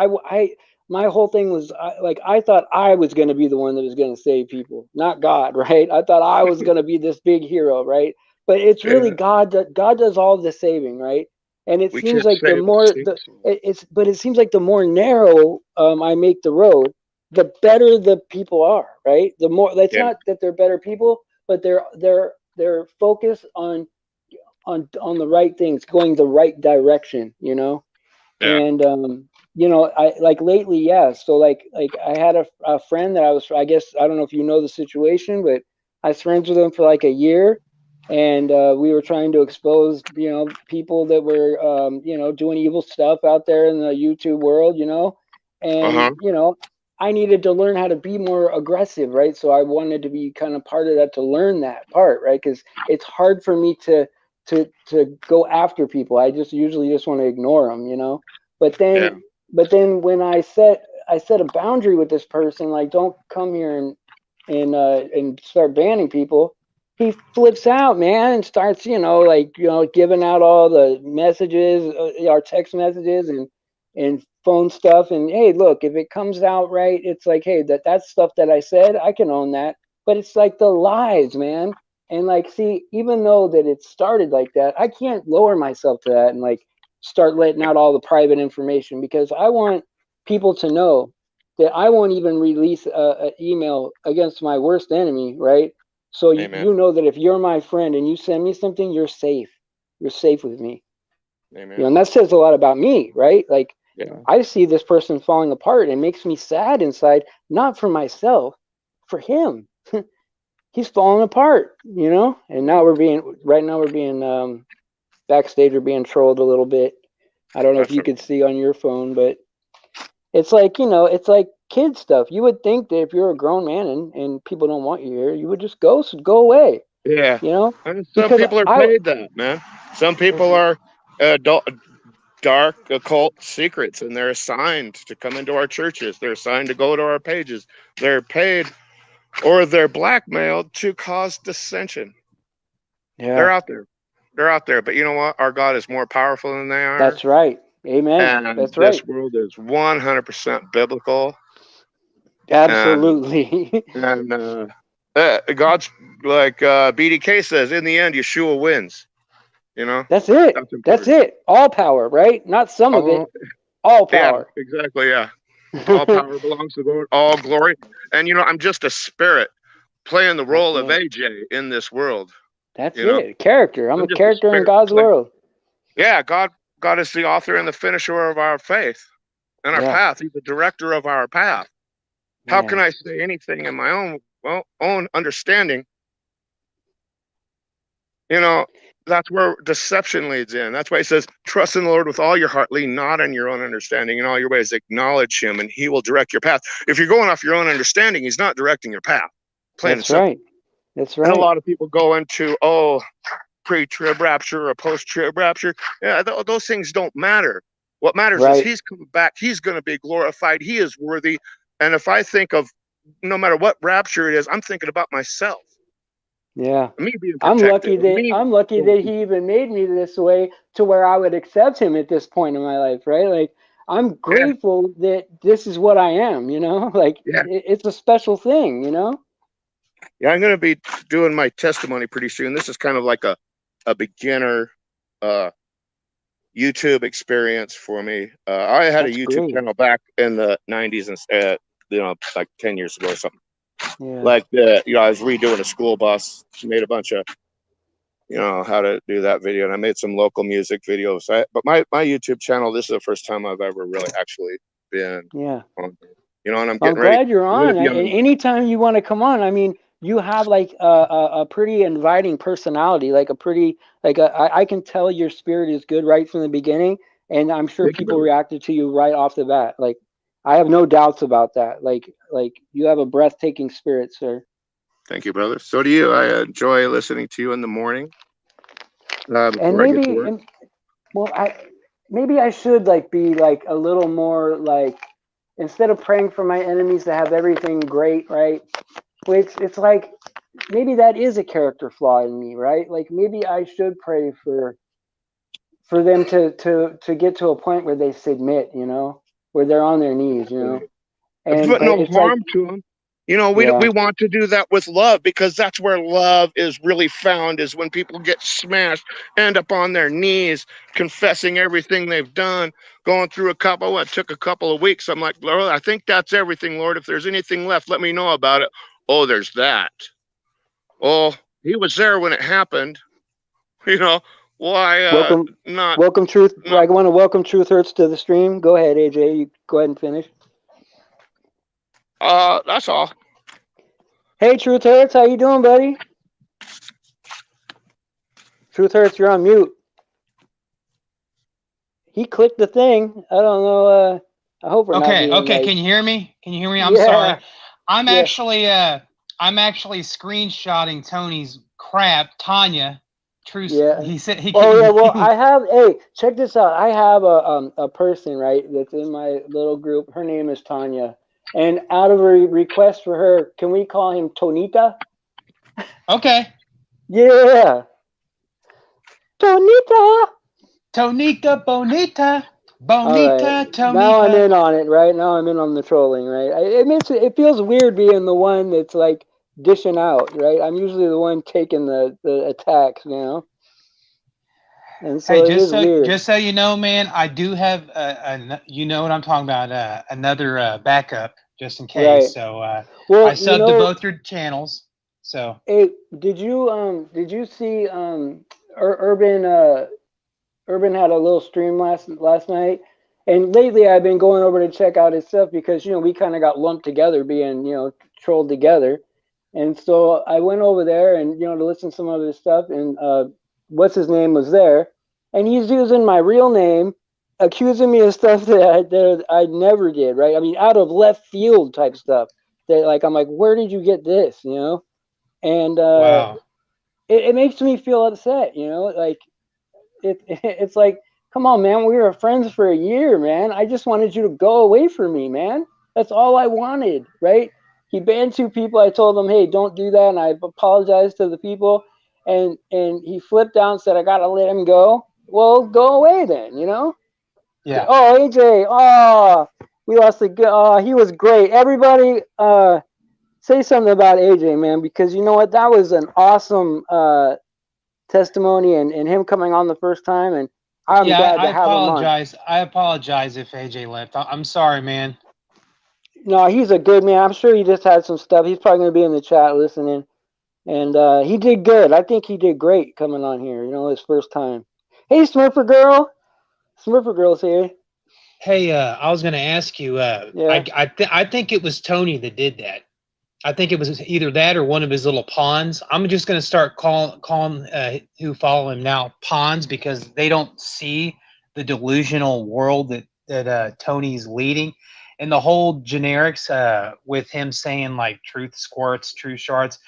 my whole thing was like, I thought I was going to be the one that was going to save people, not God, right? I thought I was going to be this big hero, right? But it's really Yeah, God that God does all the saving, right? And it we seems can't like the save more the but it seems like the more narrow I make the road, the better the people are, right? The more, it's yeah, not that they're better people, but they're focused on the right things, going the right direction. yeah. And I like lately, yeah. So like I had a friend that I guess I don't know if you know the situation, but I was friends with him for like a year, and we were trying to expose people that were doing evil stuff out there in the YouTube world. Uh And huh. I needed to learn how to be more aggressive, right? So I wanted to be kind of part of that, to learn that part, right? Because it's hard for me to go after people. I just usually just want to ignore them. But Yeah. then when I set a boundary with this person, like don't come here and start banning people. He flips out, man, and starts like giving out all the messages, our text messages and phone stuff. And hey, look, if it comes out right, it's like, hey, that's stuff that I said, I can own that. But it's like the lies, man. And like, see, even though that it started like that, I can't lower myself to that and like start letting out all the private information because I want people to know that I won't even release an email against my worst enemy, right? So Amen. you know that if you're my friend and you send me something, you're safe. You're safe with me. Amen. And that says a lot about me, right? Like Yeah. I see this person falling apart and it makes me sad inside, not for myself, for him. He's falling apart. And now we're being backstage, we're being trolled a little bit. I don't know if That's you right. could see on your phone, but it's like kid stuff. You would think that if you're a grown man and people don't want you here, you would just go away, Yeah. you know? And some Because people are I paid that, man. Some people are adult, dark occult secrets, and they're assigned to come into our churches. They're assigned to go to our pages. They're paid or they're blackmailed to cause dissension. They're yeah, out there. They're out there. But you know what? Our God is more powerful than they are. that's right. Amen. And That's this right. world is 100% biblical. And, Absolutely. God's like BDK says, in the end, Yeshua wins. You know, That's it. that's That's important. it. All power, right? Not some of it. All, All yeah, power. exactly. Yeah. All power belongs to the Lord, all glory. And, I'm just a spirit playing the That's role of it. AJ in this world. That's You know, it. Character. I'm I'm a just a character in spirit God's playing. world. Yeah, God is the author and the finisher of our faith and our Yeah, path. He's the director of our path. How can man. I say anything in my own understanding? You know, that's where deception leads in. That's why he says, trust in the Lord with all your heart, lean not on your own understanding. In all your ways, acknowledge him, and he will direct your path. If you're going off your own understanding, he's not directing your path, plain and That's simple. right. That's And a right. lot of people go into, pre-trib rapture or post-trib rapture. Yeah, those things don't matter. What matters is Right. he's coming back. He's going to be glorified. He is worthy. And if I think of no matter what rapture it is, I'm thinking about myself, Yeah. me being I'm protected, lucky that me I'm lucky going that through. he even made me this way to where I would accept him at this point in my life, right? Like I'm Yeah, grateful that this is what I am. Like yeah. it's a special thing. Yeah, I'm going to be doing my testimony pretty soon. This is kind of like a beginner uh, YouTube experience for me. I had a That's YouTube great. channel back in the 90s and like 10 years ago or something. Yeah. Like I was redoing a school bus, made a bunch of how to do that video, and I made some local music videos. But my YouTube channel, this is the first time I've ever really actually been Yeah. on. And I'm I'm getting ready. glad you're I'm going to on. be And on. anytime you want to come on, I mean, you have like a pretty inviting personality, like a pretty, like I can tell your spirit is good right from the beginning. And I'm sure Thank you, people brother. reacted to you right off the bat. Like, I have no doubts about that. Like you have a breathtaking spirit, sir. Thank you, brother. So do you. I enjoy listening to you in the morning And before I get to maybe, work. well, maybe I should like be like a little more like instead of praying for my enemies to have everything great, right? It's like maybe that is a character flaw in me, right? Like maybe I should pray for them to get to a point where they submit, where they're on their knees. And But but no it's like, harm to them. yeah, We want to do that with love because that's where love is really found is when people get smashed, end up on their knees, confessing everything they've done, going through it took a couple of weeks. I'm like, Lord, I think that's everything, Lord. If there's anything left, let me know about it. Oh, there's that. Oh, he was there when it happened. You know, why welcome, not welcome truth. not I want to welcome Truth Hurts to the stream. Go ahead, AJ. You go ahead and finish. that's all. Hey, Truth Hurts, how you doing, buddy? Truth Hurts, you're on mute. He clicked the thing. I don't know. I hope we're not Okay, being okay. like, Can you hear me? Can you hear me? I'm sorry. yeah, I'm yeah, actually uh I'm actually screenshotting Tony's crap. Tanya, truth. yeah. He said he Oh yeah. can. Well, I have. Hey, check this out. I have a person right that's in my little group. Her name is Tanya, and out of a request for her, can we call him Tonita? Okay, Yeah, Tonita. Tonica Bonita, All right. Bonita Now I'm Tonica. in on it, right? Now I'm in on the trolling, right? It feels weird being the one that's like dishing out, right? I'm usually the one taking the attacks. And Hey, so it is weird. just so you know, man, I do have you know what I'm talking about, another backup just in case. Right. So I Well, subbed to both your channels. So hey, did you see Urban Urban had a little stream last night, and lately I've been going over to check out his stuff because we kind of got lumped together, being trolled together, and so I went over there and to listen to some of his stuff, and what's his name was there, and he's using my real name, accusing me of stuff that I never did, right? I mean, out of left field type stuff. That like I'm like, where did you get this? And wow. it makes me feel upset, like it's like, come on, man, we were friends for a year, man. I just wanted you to go away from me, man. That's all I wanted, right? He banned two people. I told him, hey, don't do that, and I apologized to the people, and he flipped out and said, I gotta let him go. Well, go away then. Yeah. Oh, AJ, oh, we lost the good. Oh, he was great. Everybody, say something about AJ, man, because you know what? That was an awesome testimony, and him coming on the first time, and I'm Yeah, glad to have him on. I apologize if AJ left. I'm sorry, man. No, he's a good man. I'm sure he just had some stuff. He's probably going to be in the chat listening, and he did good. I think he did great coming on here. His first time. Hey, Smurfer girl's here. Hey, I was going to ask you. Yeah, I think it was Tony that did that. I think it was either that or one of his little pawns. I'm just going to start calling who follow him now pawns because they don't see the delusional world that Tony's leading, and the whole generics with him saying like truth squirts, truth shards.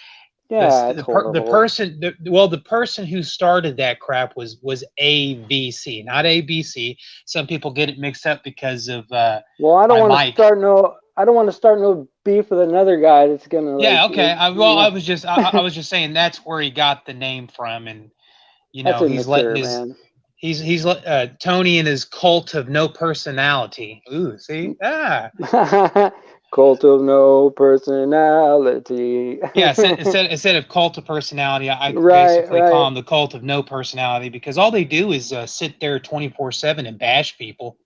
yeah, it's horrible. The person who started that crap was ABC, not ABC. Some people get it mixed up because of Well, I don't my want to mic. start no. I don't want to start no beef with another guy that's gonna Yeah, like. okay. I was just saying that's where he got the name from, and That's he's letting immature, his man. Tony and his cult of no personality. Ooh, see, Cult of no personality. yeah. Instead of cult of personality, I Right, basically call right. him the cult of no personality because all they do is sit there 24/7 and bash people.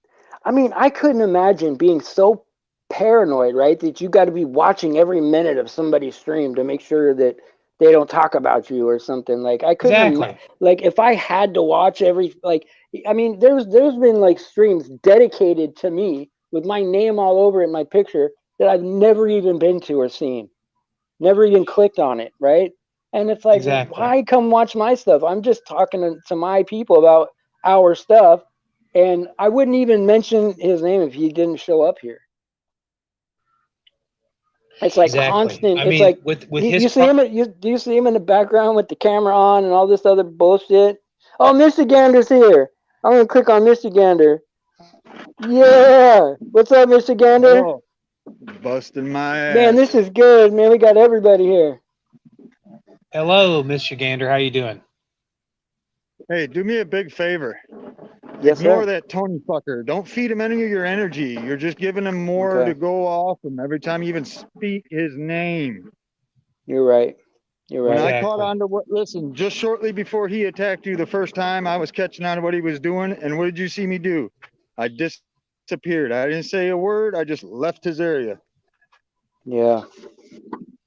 I mean, I couldn't imagine being so paranoid, right? That you got to be watching every minute of somebody's stream to make sure that they don't talk about you or something. Like I couldn't Exactly, like if I had to watch every like I mean, there's been like streams dedicated to me with my name all over it, my picture that I've never even been to or seen. Never even clicked on it, right? And it's like, exactly, why come watch my stuff? I'm just talking to my people about our stuff, and I wouldn't even mention his name if he didn't show up here. It's like exactly. constant. I It's mean, like with his you see him. Do you see him in the background with the camera on and all this other bullshit? Oh, Mr. Gander's here. I'm gonna click on Mr. Gander. Yeah, what's up, Mr. Gander? Hello. Busting my Man, ass. this is good, man. We got everybody here. hello, Mr. Gander, how you doing? Hey, do me a big favor. Yes, Ignore sir. that Tony fucker. Don't feed him any of your energy. You're just giving him more Okay, to go off him every time you even speak his name. you're right. You're When right. I caught Exactly, on to listen, just shortly before he attacked you the first time, I was catching on to what he was doing. And what did you see me do? I disappeared. I didn't say a word. I just left his area. Yeah,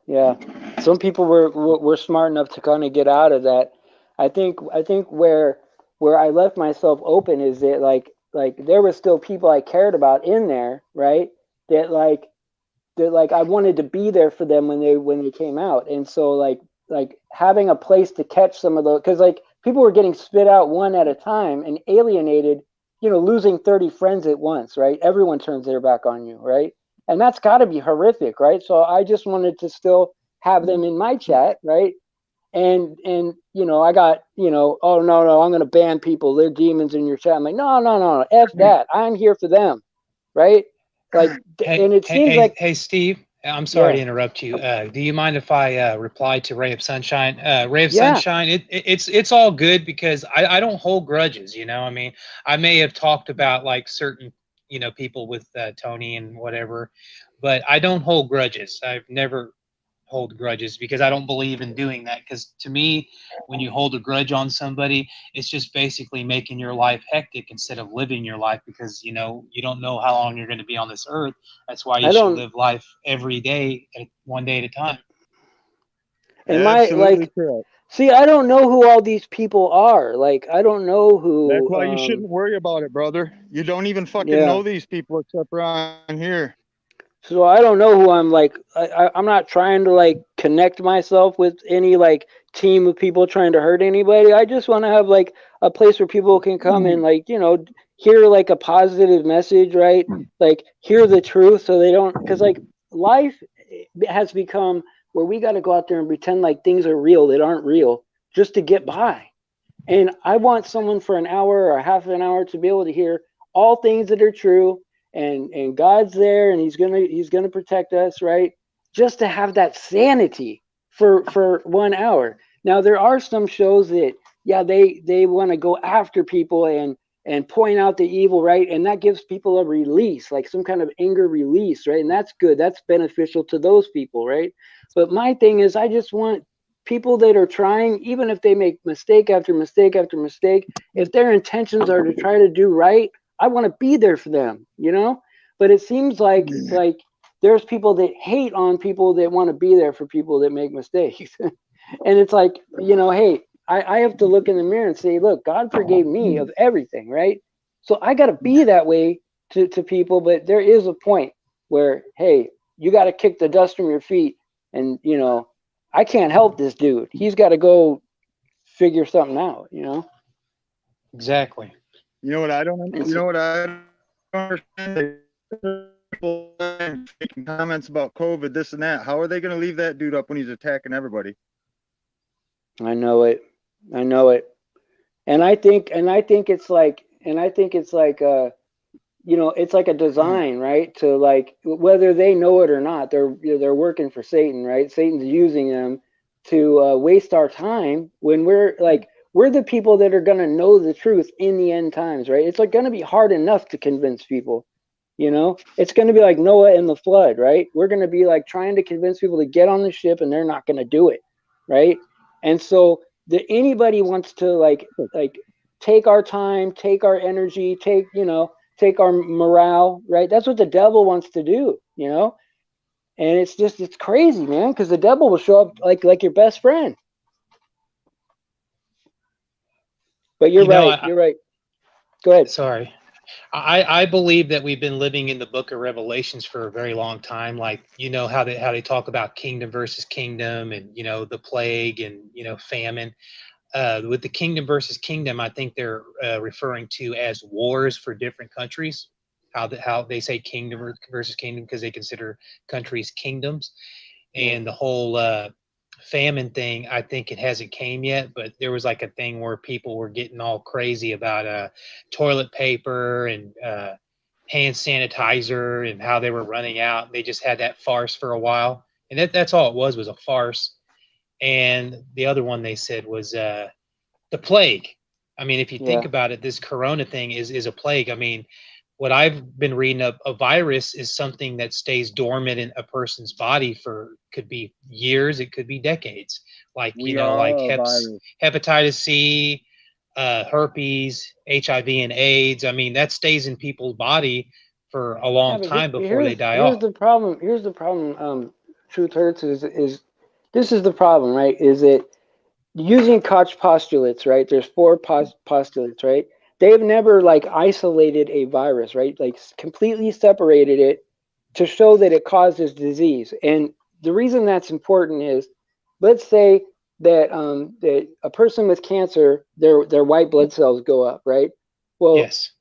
yeah. Some people were smart enough to kind of get out of that. I think where I left myself open is that like there were still people I cared about in there, right? That like I wanted to be there for them when they came out, and so like having a place to catch some of those because like people were getting spit out one at a time and alienated, losing 30 friends at once, right? Everyone turns their back on you, right? And that's got to be horrific, right? So I just wanted to still have them in my chat, right? And I got oh no, I'm gonna ban people. They're demons in your chat. I'm like no, f that. I'm here for them, right? Like, and it seems like Hey, Steve. I'm sorry yeah, to interrupt you. Do you mind if I reply to Ray of Sunshine? Ray of yeah, Sunshine, it's all good because I don't hold grudges. I mean, I may have talked about like certain people with Tony and whatever, but I don't hold grudges. I've never hold grudges, because I don't believe in doing that. Because to me, when you hold a grudge on somebody, it's just basically making your life hectic instead of living your life, because you don't know how long you're going to be on this earth. That's why you I should don't. live life every day, one day at a time. Am I Absolutely like? correct. See, I don't know who all these people are. Like, I don't know That's who. why you shouldn't worry about it, brother. You don't even fucking Yeah. know these people except around here. So I don't know who I'm like. I'm not trying to like connect myself with any like team of people trying to hurt anybody. I just want to have like a place where people can come and like hear like a positive message, right? Like hear the truth, so they don't, because like life has become where we got to go out there and pretend like things are real that aren't real just to get by. And I want someone for an hour or half an hour to be able to hear all things that are true, and God's there and he's gonna protect us, right? Just to have that sanity for 1 hour. Now there are some shows that yeah they want to go after people and point out the evil, right? And that gives people a release, like some kind of anger release, right? And that's good. That's beneficial to those people, right? But my thing is I just want people that are trying, even if they make mistake after mistake after mistake, if their intentions are to try to do right, I want to be there for them. But it seems like there's people that hate on people that want to be there for people that make mistakes. And it's like, hey, I have to look in the mirror and say, look, God forgave me of everything, right? So I got to be that way to people, but there is a point where, hey, you got to kick the dust from your feet, and I can't help this dude. He's got to go figure something out. Exactly. You know what I don't. And You so, know what I don't understand? People making comments about COVID, this and that. How are they going to leave that dude up when he's attacking everybody? I know it. I know it. And I think it's like, it's like a design, right? To like, whether they know it or not, they're working for Satan, right? Satan's using them to waste our time when we're the people that are going to know the truth in the end times, right? It's like going to be hard enough to convince people. It's going to be like Noah and the flood, right? We're going to be like trying to convince people to get on the ship, and they're not going to do it, right? And so that anybody wants to like take our time, take our energy, take our morale, right? That's what the devil wants to do. And it's crazy, man, because the devil will show up like your best friend. But you're You know, right. You're right. Go ahead. sorry. I believe that we've been living in the book of Revelations for a very long time. Like, how they talk about kingdom versus kingdom, and, the plague, and, famine. With the kingdom versus kingdom, I think they're referring to as wars for different countries. How they say kingdom versus kingdom, because they consider countries kingdoms. Yeah. And the whole famine thing, I think it hasn't came yet, but there was like a thing where people were getting all crazy about toilet paper and hand sanitizer, and how they were running out. They just had that farce for a while, and that's all it was a farce. And the other one they said was the plague. I mean, if you think Yeah. about it, this corona thing is a plague. I mean, what I've been reading, a virus is something that stays dormant in a person's body for, could be years, it could be decades. Like, We like are a virus. hepatitis C, herpes, HIV, and AIDS. I mean, that stays in people's body for a Yeah, long but time before they here's die here's off. the problem. Here's the problem. Truth hurts is this is the problem, right? Is that using Koch postulates, right? There's four postulates, right? They've never like isolated a virus, right? Like completely separated it to show that it causes disease. And the reason that's important is, let's say that a person with cancer, their white blood cells go up, right? Well, Yes,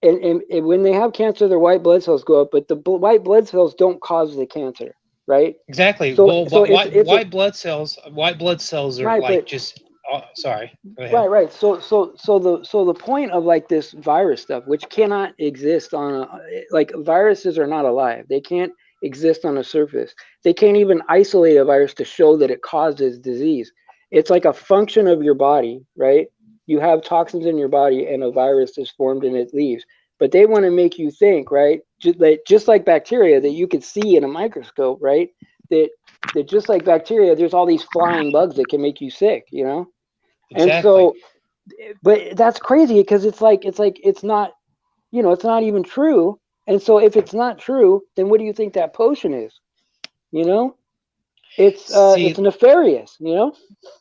and when they have cancer, their white blood cells go up, but the white blood cells don't cause the cancer, right? exactly. So Well, so it's a white blood cells are right, like but just. Oh, sorry, go ahead. right. So the point of like this virus stuff, which cannot exist on like viruses are not alive. They can't exist on a surface. They can't even isolate a virus to show that it causes disease. It's like a function of your body, right? You have toxins in your body, and a virus is formed and it leaves. But they want to make you think, right? Just like bacteria that you could see in a microscope, right? That that just like bacteria, there's all these flying bugs that can make you sick, you know? And Exactly. so, but that's crazy because it's not, you know, it's not even true. And so if it's not true, then what do you think that potion is? You know, it's See, nefarious, you know?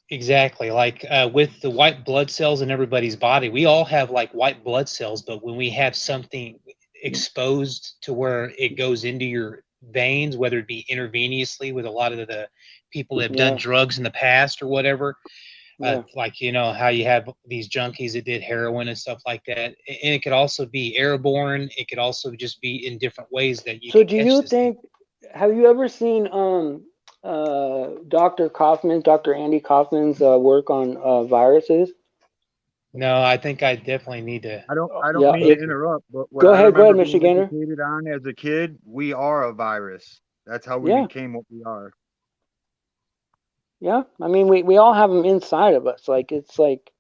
exactly. Like with the white blood cells in everybody's body, we all have like white blood cells, but when we have something exposed to where it goes into your veins, whether it be intravenously with a lot of the people that have done Yeah, drugs in the past or whatever, yeah. like you know how you have these junkies that did heroin and stuff like that, and it could also be airborne. It could also just be in different ways that you So could do catch you this thing. think, have you ever seen Dr. Andy Kaufman's work on viruses? No, I think I definitely need to I don't Yeah, mean to it, interrupt, but what go I ahead, remember being Michigander. educated on as a kid, we are a virus. That's how we Yeah, became what we are. yeah. I mean, we all have them inside of us. Like it's like,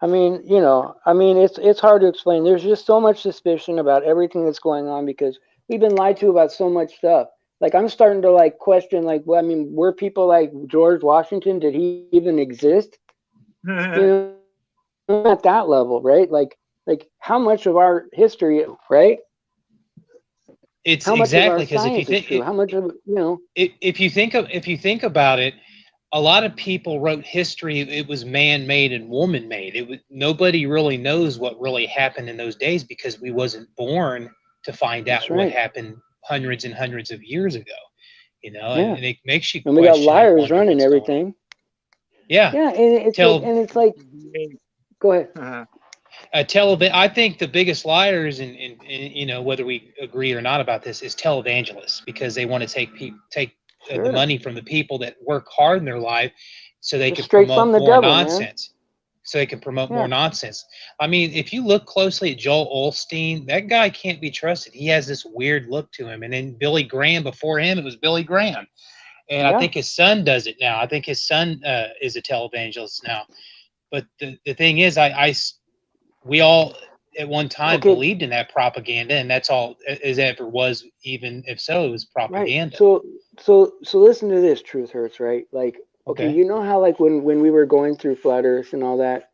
I mean, you know, I mean, it's hard to explain. There's just so much suspicion about everything that's going on because we've been lied to about so much stuff. Like I'm starting to like question, like, well, I mean, were people like George Washington? Did he even exist? You know, at that level, right? Like how much of our history, right? it's How much of our exactly because if you science is think true? How much of you know? if you think about it, a lot of people wrote history. It was man-made and woman-made. It was nobody really knows what really happened in those days because we wasn't born to find That's out what right. happened hundreds and hundreds of years ago. You know, Yeah, and it makes you and we got question and liars wonder running what's going on. everything. Yeah, Yeah, tell and it's like, go ahead. I think the biggest liars, and you know whether we agree or not about this, is televangelists because they want to take the Sure, money from the people that work hard in their life, so they just can straight from promote the more devil, man. nonsense. So they can promote more Yeah, nonsense. I mean, if you look closely at Joel Olstein, that guy can't be trusted. He has this weird look to him. And then Billy Graham, before him, it was Billy Graham. And I yeah. think his son does it now. I think his son is a televangelist now. But the thing is, we all at one time Okay, believed in that propaganda, and that's all as ever was. Even if so, it was right. propaganda. So listen to this, Truth Hurts, right? Like, okay, Okay. you know how like when we were going through Flat Earth and all that,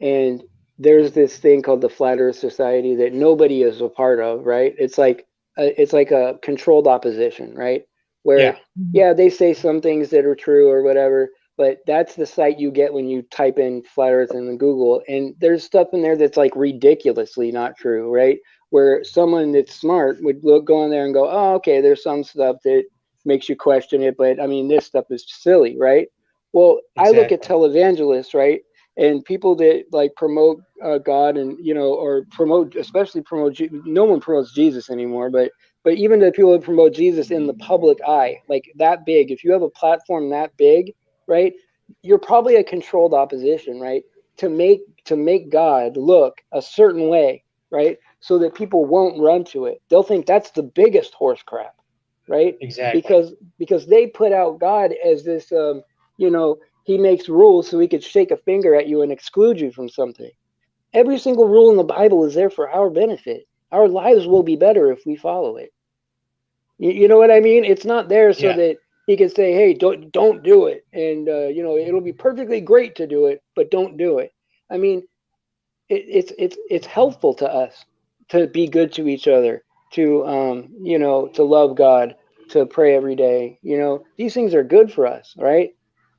and there's this thing called the Flat Earth Society that nobody is a part of, right? It's like a controlled opposition, right? Yeah. Where yeah, they say some things that are true or whatever, but that's the site you get when you type in Flat Earth in Google, and there's stuff in there that's like ridiculously not true, right? Where someone that's smart would go in there and go, oh, okay, there's some stuff that makes you question it, but I mean, this stuff is silly, right? Well, I look at Exactly. televangelists, right, and people that like promote God and you know, or promote, especially promote. No one promotes Jesus anymore, but even the people that promote Jesus in the public eye, like that big, if you have a platform that big, right, you're probably a controlled opposition, right? To make God look a certain way, right? So that people won't run to it. They'll think that's the biggest horse crap, right? Exactly. Because they put out God as this, you know, he makes rules so he could shake a finger at you and exclude you from something. Every single rule in the Bible is there for our benefit. Our lives will be better if we follow it. You know what I mean? It's not there so Yeah. that he can say, "Hey, don't do it," and you know it'll be perfectly great to do it, but don't do it. I mean, it's helpful to us to be good to each other, to you know, to love God, to pray every day. You know, these things are good for us, right?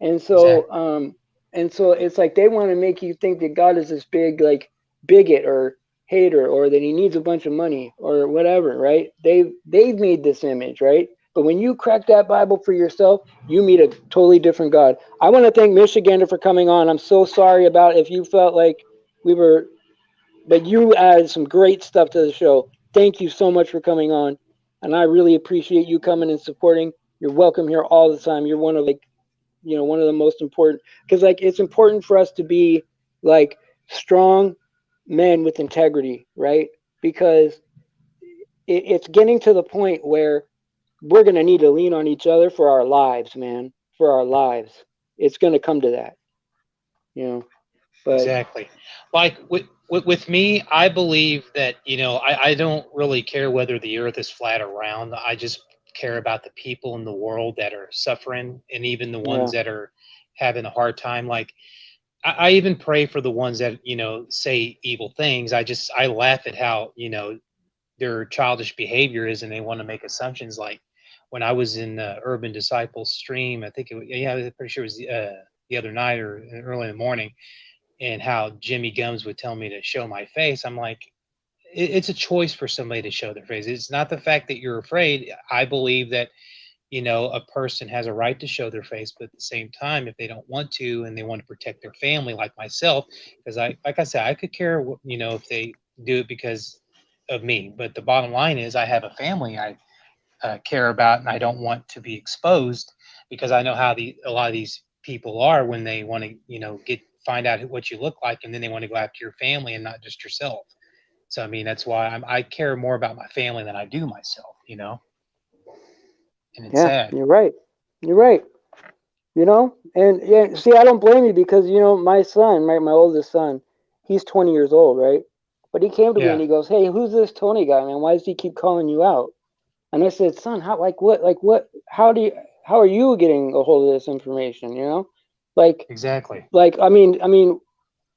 And so Exactly. it's like they want to make you think that God is this big like bigot or hater or that he needs a bunch of money or whatever, right? They've made this image, right? But when you crack that Bible for yourself, you meet a totally different God. I want to thank Michigander for coming on. I'm so sorry about if you felt like we were, but you added some great stuff to the show. Thank you so much for coming on, and I really appreciate you coming and supporting. You're welcome here all the time. You're one of like, you know, one of the most important, because like it's important for us to be like strong men with integrity, right? Because it's getting to the point where we're going to need to lean on each other for our lives, man, for our lives. It's going to come to that, you know. But Exactly. Like with me, I believe that, you know, I don't really care whether the earth is flat or round. I just care about the people in the world that are suffering, and even the ones Yeah. that are having a hard time. Like I even pray for the ones that say evil things. I laugh at how their childish behavior is, and they want to make assumptions. Like when I was in Urban Disciples stream, I think I was pretty sure it was the other night or early in the morning, and how Jimmy Gums would tell me to show my face. I'm like, it's a choice for somebody to show their face. It's not the fact that you're afraid. I believe that a person has a right to show their face, but at the same time, if they don't want to and they want to protect their family, like myself, because like I said, I could care, if they do it because of me. But the bottom line is, I have a family I care about, and I don't want to be exposed, because I know how a lot of these people are when they want to, find out what you look like, and then they want to go after your family and not just yourself. So I mean, that's why I care more about my family than I do myself, and it's Yeah, sad. you're right. You're right. And yeah, see, I don't blame you because my son, right, my oldest son, he's 20 years old, right? But he came to me and Yeah, he goes, "Hey, who's this Tony guy, man? Why does he keep calling you out?" And I said, "Son, how, like what, how are you getting a hold of this information? Like, exactly. I mean,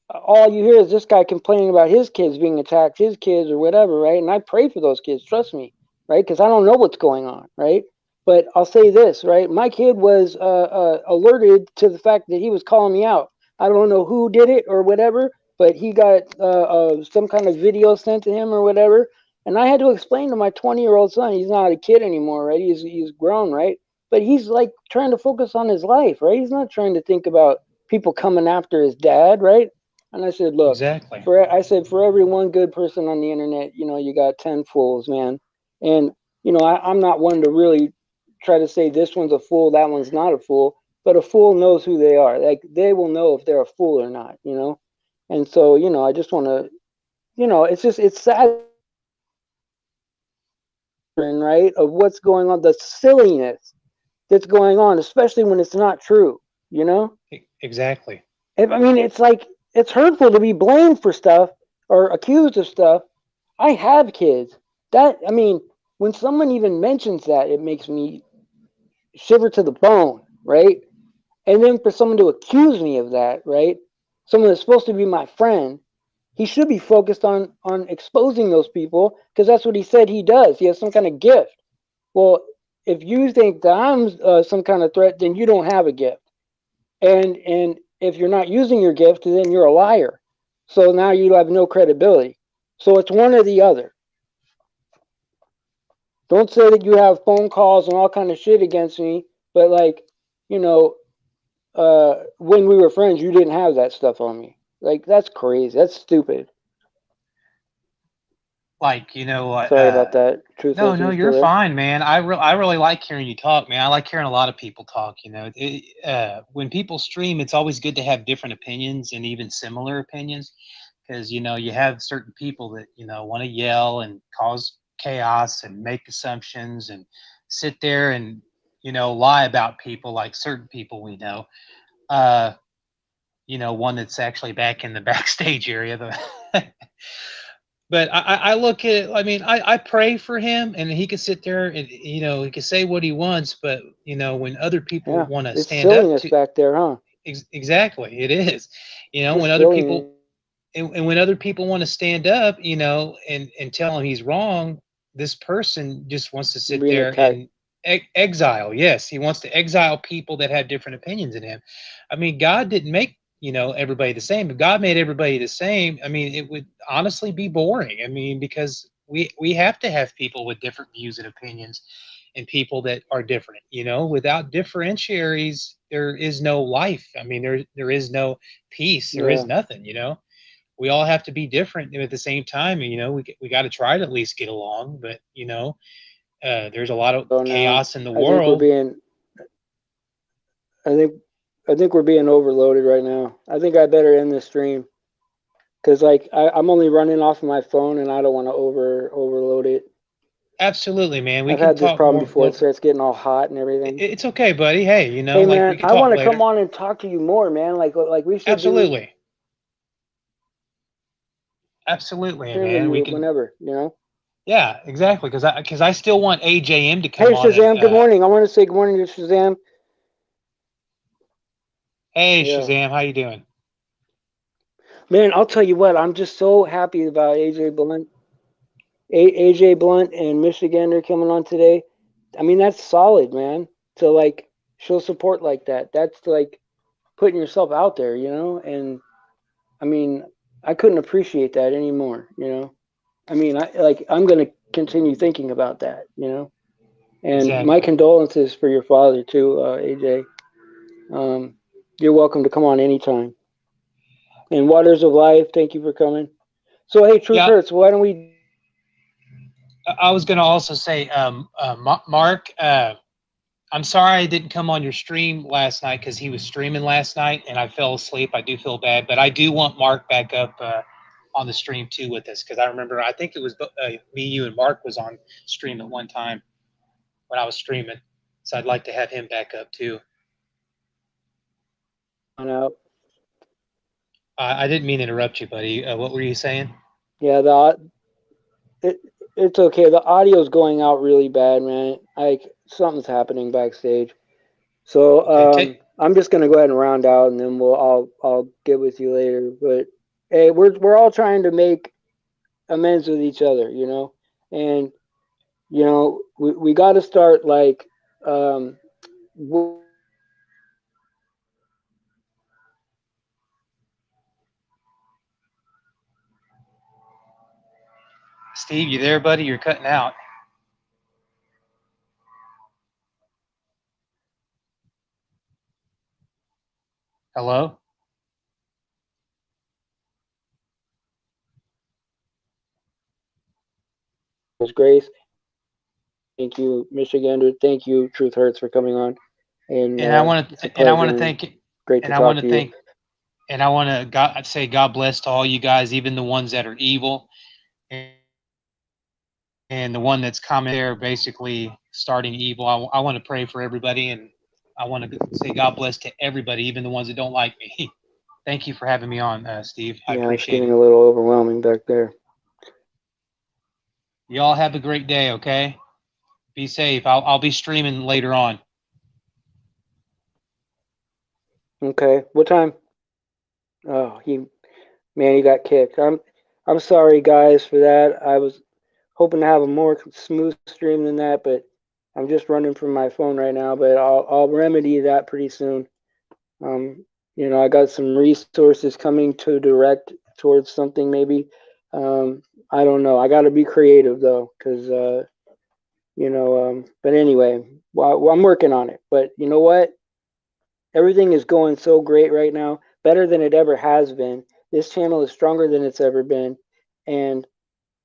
all you hear is this guy complaining about his kids being attacked, his kids or whatever, right? And I pray for those kids, trust me, right? Because I don't know what's going on, right? But I'll say this, right? My kid was alerted to the fact that he was calling me out. I don't know who did it or whatever, but he got some kind of video sent to him or whatever. And I had to explain to my 20-year-old son, he's not a kid anymore, right? He's grown, right? But he's like trying to focus on his life, right? He's not trying to think about people coming after his dad, right? And I said, look, Exactly. for every one good person on the internet, you got 10 fools, man. And I'm not one to really try to say this one's a fool, that one's not a fool, but a fool knows who they are. Like they will know if they're a fool or not. And so, I just want to, it's sad, right, of what's going on, the silliness that's going on, especially when it's not true, you know? Exactly. I mean, it's like it's hurtful to be blamed for stuff or accused of stuff. I have kids. I mean, when someone even mentions that, it makes me shiver to the bone, right? And then for someone to accuse me of that, right? Someone that's supposed to be my friend, he should be focused on exposing those people because that's what he said he does. He has some kind of gift. Well, if you think that I'm some kind of threat, then you don't have a gift. And if you're not using your gift, then you're a liar. So now you have no credibility. So it's one or the other. Don't say that you have phone calls and all kind of shit against me, but like, you know, when we were friends, you didn't have that stuff on me. Like that's crazy. That's stupid. Like, Sorry about that. no, Truthless, are no, you you're still there? fine, man. I really like hearing you talk, man. I like hearing a lot of people talk. When people stream, it's always good to have different opinions and even similar opinions, because you have certain people that want to yell and cause chaos and make assumptions and sit there and lie about people, like certain people we know. Uh, one that's actually back in the backstage area. But I look at it. I mean, I pray for him, and he can sit there and he can say what he wants. But when other people Yeah. want to It's stand up silliness to, back there, huh? exactly, it is. When Just other silliness. people and when other people want to stand up, and tell him he's wrong, this person just wants to You're sit being there attacked. and exile. Yes, he wants to exile people that have different opinions than him. I mean, God didn't make everybody the same. If God made everybody the same, I mean, it would honestly be boring. I mean, because we have to have people with different views and opinions, and people that are different. Without differentiaries, there is no life. I mean, there is no peace. There is Yeah. nothing. We all have to be different, and at the same time, we got to try to at least get along. But there's a lot of So now chaos in the I think we're world. being I think I think we're being overloaded right now. I think I better end this stream because like I'm only running off of my phone and I don't want to overload it. Absolutely, man. We I've can had this talk problem more. before. It starts getting all hot and everything. It's okay, buddy. Hey, Hey like we man, can I talk want to come later. on and talk to you more, man. Like we should do Absolutely, absolutely, stream with man. We you can. whenever. Yeah, exactly. Because I still want AJM to Hey, come on and Shazam, good morning. I want to say good morning to Shazam. hey Yeah. Shazam, how you doing? Man, I'll tell you what, I'm just so happy about AJ Blunt and Michigander coming on today. I mean, that's solid, man. To like show support like that. That's like putting yourself out there, you know? And I mean, I couldn't appreciate that anymore, you know? I mean, I'm going to continue thinking about that, you know? And my Exactly. condolences for your father too, AJ. Um, you're welcome to come on anytime. And Waters of Life, thank you for coming. So, hey, Truth Yeah, Hurts, why don't we I was going to also say, Mark, I'm sorry I didn't come on your stream last night because he was streaming last night and I fell asleep. I do feel bad, but I do want Mark back up on the stream too with us because I remember I think it was me, you, and Mark was on stream at one time when I was streaming. So I'd like to have him back up too. on out? I didn't mean to interrupt you, buddy. What were you saying? Yeah, it, it's okay. The audio's going out really bad, man. Like something's happening backstage. So Okay, take. I'm just gonna go ahead and round out, and then I'll get with you later. But hey, we're all trying to make amends with each other, you know, and you know we got to start like um, Steve, you there, buddy? You're cutting out. Hello? Grace. Thank you, Michigander. Thank you, Truth Hurts, for coming on, and And I want it's a to and I want pleasure to and thank great to and I want talk to to you. thank and I want to say God bless to all you guys, even the ones that are evil, and the one that's coming there, basically starting evil. I want to pray for everybody, and I want to say God bless to everybody, even the ones that don't like me. Thank you for having me on, Steve. I Yeah, it's appreciate getting it. a little overwhelming back there. Y'all have a great day. Okay, be safe. I'll be streaming later on. Okay, what time? Oh, he got kicked. I'm sorry, guys, for that. I was hoping to have a more smooth stream than that, but I'm just running from my phone right now. But I'll remedy that pretty soon. Um, you know, I got some resources coming to direct towards something maybe. I don't know. I got to be creative though, because you know. But anyway, well, I'm working on it. But you know what? Everything is going so great right now, better than it ever has been. This channel is stronger than it's ever been, and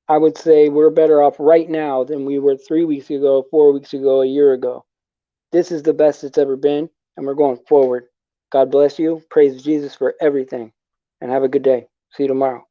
I would say we're better off right now than we were 3 weeks ago, 4 weeks ago, a year ago. This is the best it's ever been, and we're going forward. God bless you. Praise Jesus for everything, and have a good day. See you tomorrow.